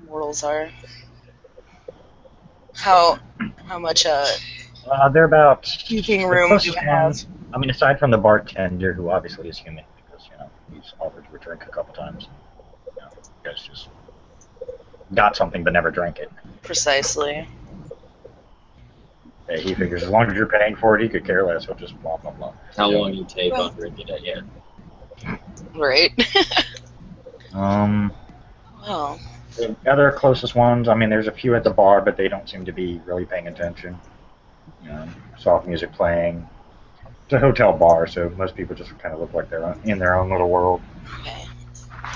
Mortals are. How much They're about speaking the room do you closest have? ones. I mean, aside from the bartender, who obviously is human, because he's offered you a drink a couple times. You guys just got something but never drank it. Precisely. He figures as long as you're paying for it, he could care less. He'll just blah blah blah. How long you take on drinking it yet? Right. Well. The other closest ones, I mean, there's a few at the bar, but they don't seem to be really paying attention. Soft music playing. It's a hotel bar, so most people just kind of look like they're in their own little world. Okay.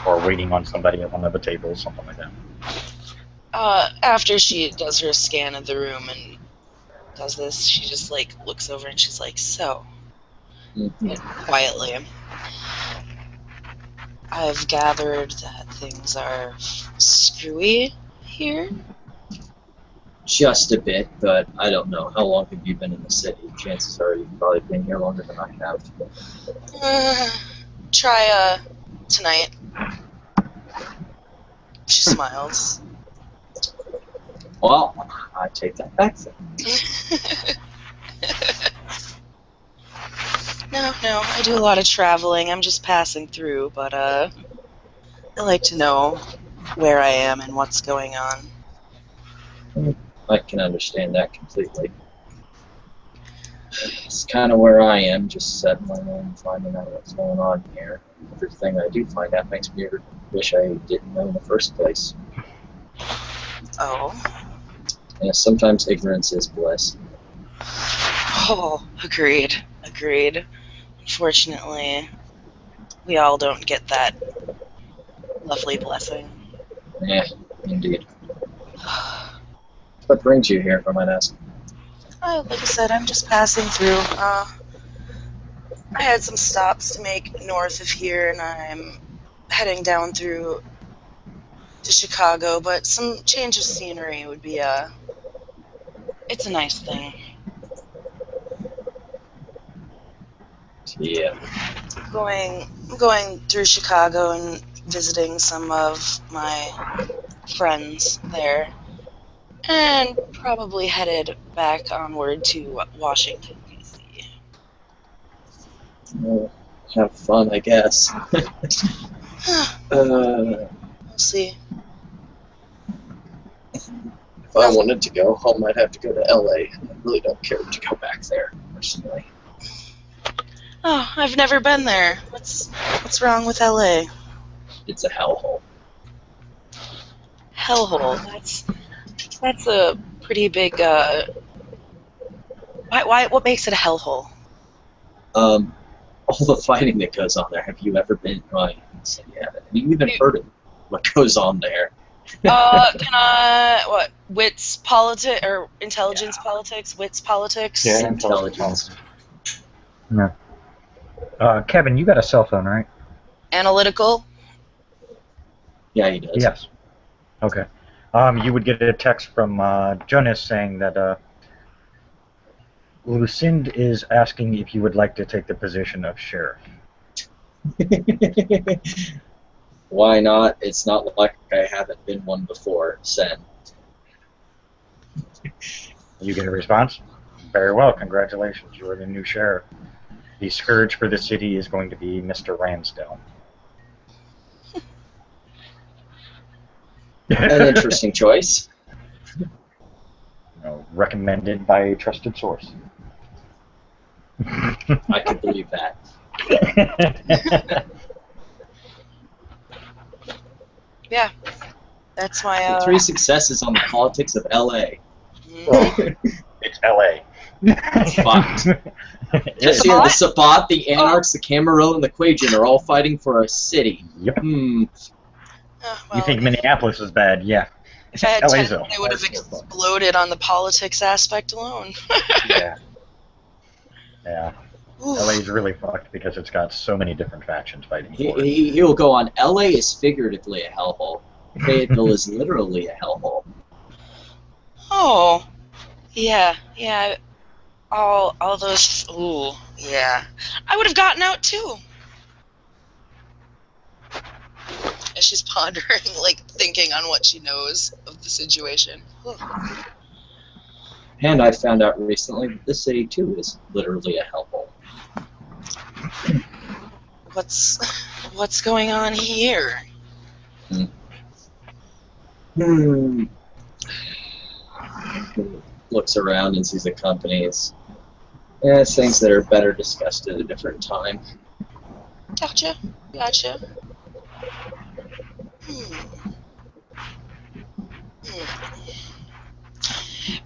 Or waiting on somebody at one of the tables, something like that. After she does her scan of the room and does this, she just like looks over and she's like, "So," quietly, "I've gathered that things are screwy here." Just a bit, but I don't know. How long have you been in the city? Chances are you've probably been here longer than I have. Try tonight. She smiles. Well, I take that back then. No, I do a lot of traveling. I'm just passing through, but I like to know where I am and what's going on. I can understand that completely. It's kind of where I am, just settling in, finding out what's going on here. Everything I do find out makes me wish I didn't know in the first place. Oh. Yeah, sometimes ignorance is bliss. Oh, agreed. Unfortunately, we all don't get that lovely blessing. Yeah, indeed. What brings you here, if I might ask? Like I said, I'm just passing through. I had some stops to make north of here, and I'm heading down through to Chicago, but some change of scenery would be it's a nice thing. Yeah. Going through Chicago and visiting some of my friends there, and probably headed back onward to Washington, D.C. Well, have fun, I guess. We'll see. If I wanted to go home, I'd have to go to LA. I really don't care to go back there, personally. Oh, I've never been there. What's wrong with LA? It's a hellhole. Hellhole. That's a pretty big. Why? What makes it a hellhole? All the fighting that goes on there. Have you ever been? Right. So you haven't. Have you even heard of what goes on there? What? Wits politics or intelligence politics? Wits politics? Yeah, Intelligence. No. Kevin, you got a cell phone, right? Analytical? Yeah, he does. Yes. Okay. You would get a text from Jonas saying that Lucinda is asking if you would like to take the position of sheriff. Why not? It's not like I haven't been one before. Send. You get a response? Very well, congratulations. You are the new sheriff. The scourge for the city is going to be Mr. Ransdell. An interesting choice. Recommended by a trusted source. I could believe that. Yeah. That's why. 3 successes on the politics of LA. It's LA. It's fucked. This year, the Sabbat, the Anarchs, the Camarillo, and the Quajan are all fighting for a city. Yep. Well, You think Minneapolis is bad? Yeah. If I had LA's 10, they would have exploded on the politics aspect alone. Yeah. Yeah. LA's really fucked because it's got so many different factions fighting for it. He will go on. LA is figuratively a hellhole. Fayetteville is literally a hellhole. Oh. Yeah. All those. Ooh. Yeah. I would have gotten out too. And she's pondering, thinking on what she knows of the situation. And I found out recently that the city, too, is literally a hellhole. What's going on here? Looks around and sees the companies. Yeah, it's things that are better discussed at a different time. Gotcha.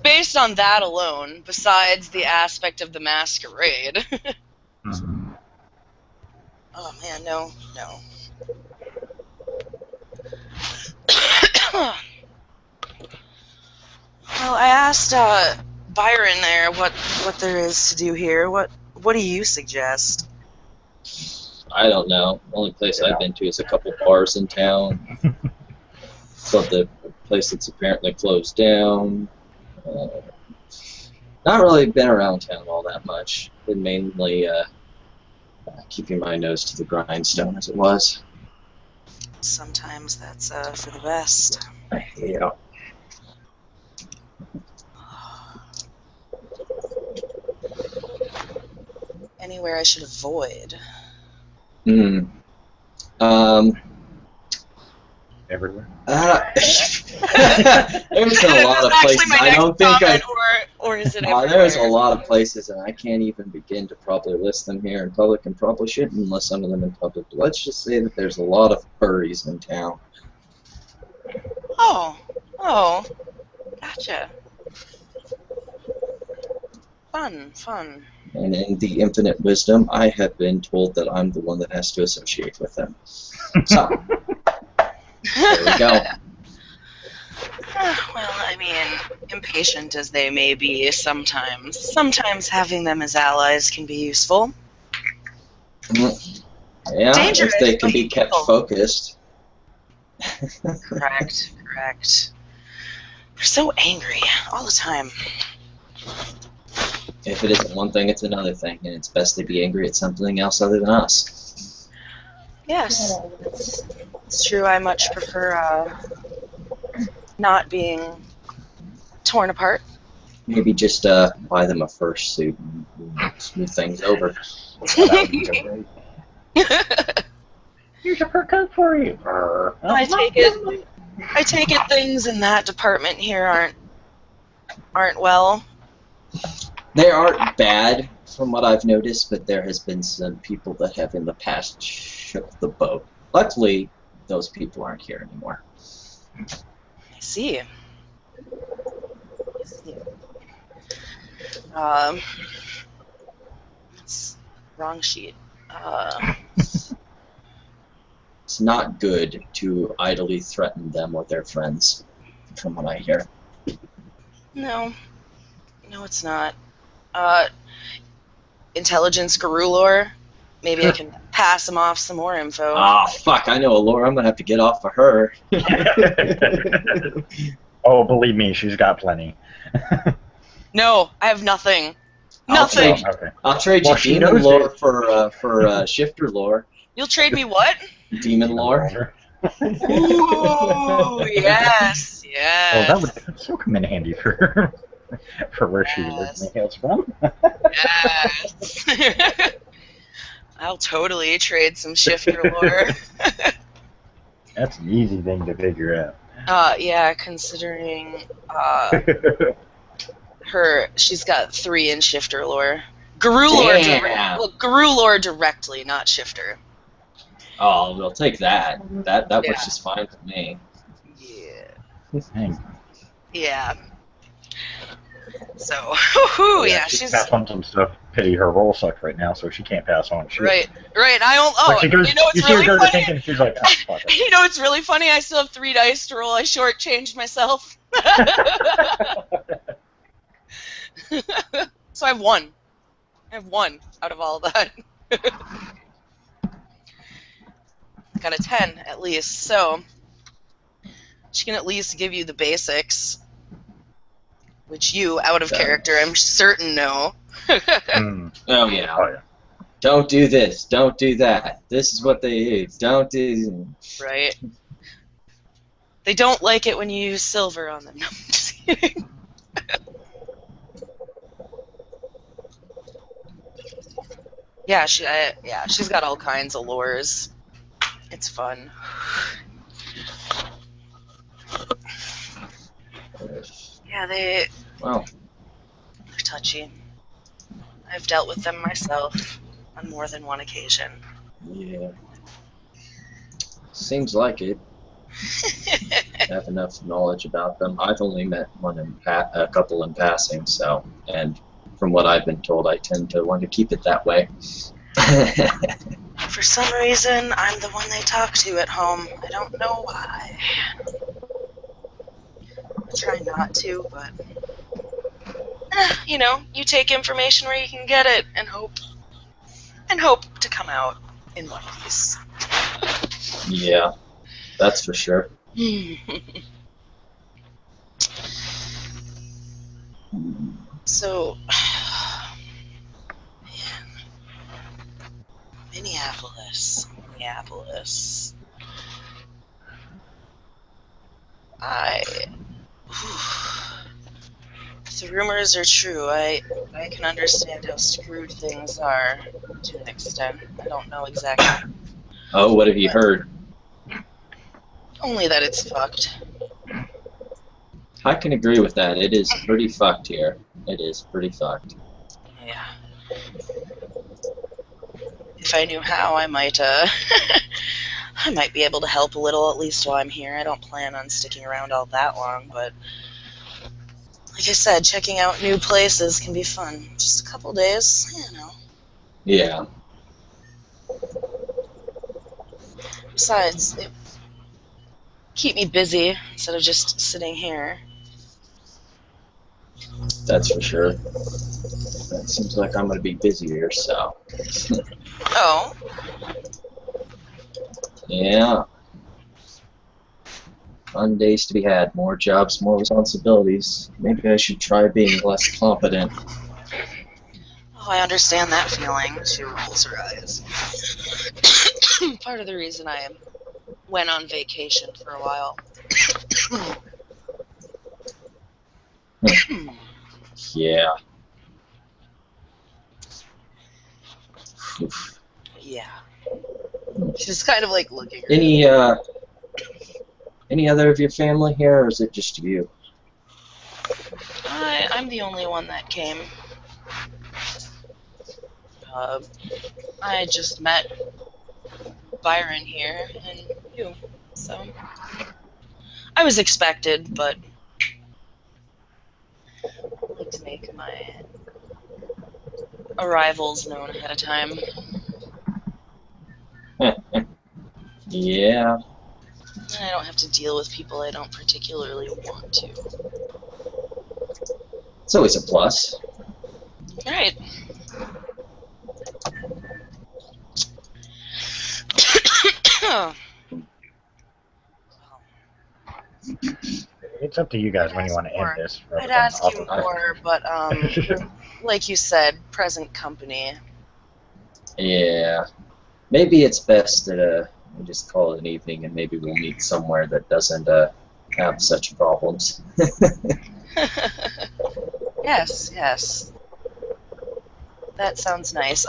Based on that alone, besides the aspect of the masquerade. Oh man, no. Well, I asked Byron there what there is to do here. What do you suggest? I don't know. The only place I've been to is a couple bars in town. But the place that's apparently closed down. Not really been around town all that much. Been mainly keeping my nose to the grindstone, as it was. Sometimes that's for the best. Yeah. Anywhere I should avoid. There's Everywhere. a lot of places. I don't think or is it there's a lot of places, and I can't even begin to probably list them here in public, and probably shouldn't list some of them in public. But let's just say that there's a lot of furries in town. Oh, gotcha. Fun. And in the infinite wisdom, I have been told that I'm the one that has to associate with them. So, there we go. Well, I mean, impatient as they may be, sometimes having them as allies can be useful. Yeah, Dangerous, if they can be but kept useful. focused. Correct. They're so angry all the time. If it isn't one thing, it's another thing, and it's best to be angry at something else other than us. Yes, it's true. I much prefer not being torn apart. Maybe just buy them a fursuit and smooth things over. Here's a fur coat for you. I take it things in that department here aren't well. They aren't bad, from what I've noticed, but there has been some people that have in the past shook the boat. Luckily, those people aren't here anymore. I see. It's wrong sheet. It's not good to idly threaten them or their friends, from what I hear. No, it's not. Intelligence guru lore. Maybe I can pass him off some more info. Ah, fuck, I know a lore. I'm gonna have to get off of her. Oh, believe me, she's got plenty. No, I have nothing. I'll Nothing. trade, Okay. I'll trade Well, you she demon knows lore it. for shifter lore. You'll trade me what? Demon lore. Ooh, yes, yes. Oh, that would so come in handy for where she originally hails from. Yes. I'll totally trade some shifter lore. That's an easy thing to figure out. Yeah, considering she's got 3 in shifter lore. Guru lore, guru lore directly, not shifter. Oh, we'll take that. That Yeah. works just fine for me. Yeah. Dang. Yeah. So, yeah, she she's pass on some stuff. Pity her roll sucks right now, so she can't pass on shit. right. Like she goes, you know you it's see her really go to funny. thinking, she's like, oh, fuck it. You know it's really funny. I still have 3 dice to roll. I shortchanged myself. So I have 1. I have 1 out of all of that. Got a 10 at least, so she can at least give you the basics, which you, out of character, I'm certain know. Oh yeah. Oh, yeah. Don't do this. Don't do that. This is what they do. Don't do. Right. They don't like it when you use silver on them. No, I'm just kidding. Yeah, she's got all kinds of lures. It's fun. Yeah, they're touchy. I've dealt with them myself on more than one occasion. Yeah. Seems like it. I have enough knowledge about them. I've only met a couple in passing, so, and from what I've been told, I tend to want to keep it that way. For some reason, I'm the one they talk to at home. I don't know why. I try not to, but you know, you take information where you can get it, and hope to come out in one piece. Yeah, that's for sure. So, Minneapolis. If the rumors are true, I can understand how screwed things are to an extent. I don't know exactly. Oh, what have you heard? Only that it's fucked. I can agree with that. It is pretty fucked here. It is pretty fucked. Yeah. If I knew how, I might I might be able to help a little, at least while I'm here. I don't plan on sticking around all that long, but like I said, checking out new places can be fun. Just a couple days, you know. Yeah. Besides, it keep me busy instead of just sitting here. That's for sure. It seems like I'm going to be busier, so. Oh. Yeah. Fun days to be had. More jobs, more responsibilities. Maybe I should try being less competent. Oh, I understand that feeling. She rolls her eyes. Part of the reason I went on vacation for a while. Yeah. Oof. Yeah. She's kind of like looking around. Any other of your family here, or is it just you? I'm the only one that came. I just met Byron here and you, so I was expected, but I like to make my arrivals known ahead of time. Yeah. And I don't have to deal with people I don't particularly want to. It's always a plus. Right. It's up to you guys when you want to end this. I'd ask you more, but like you said, present company. Yeah. Maybe it's best that we just call it an evening, and maybe we'll meet somewhere that doesn't have such problems. Yes. That sounds nice.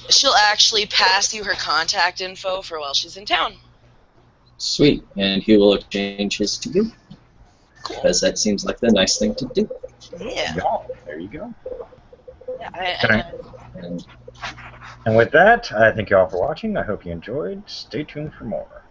She'll actually pass you her contact info for while she's in town. Sweet. And he will exchange his to you. Cool. Because that seems like the nice thing to do. Yeah. There you go. Yeah, And with that, I thank you all for watching. I hope you enjoyed. Stay tuned for more.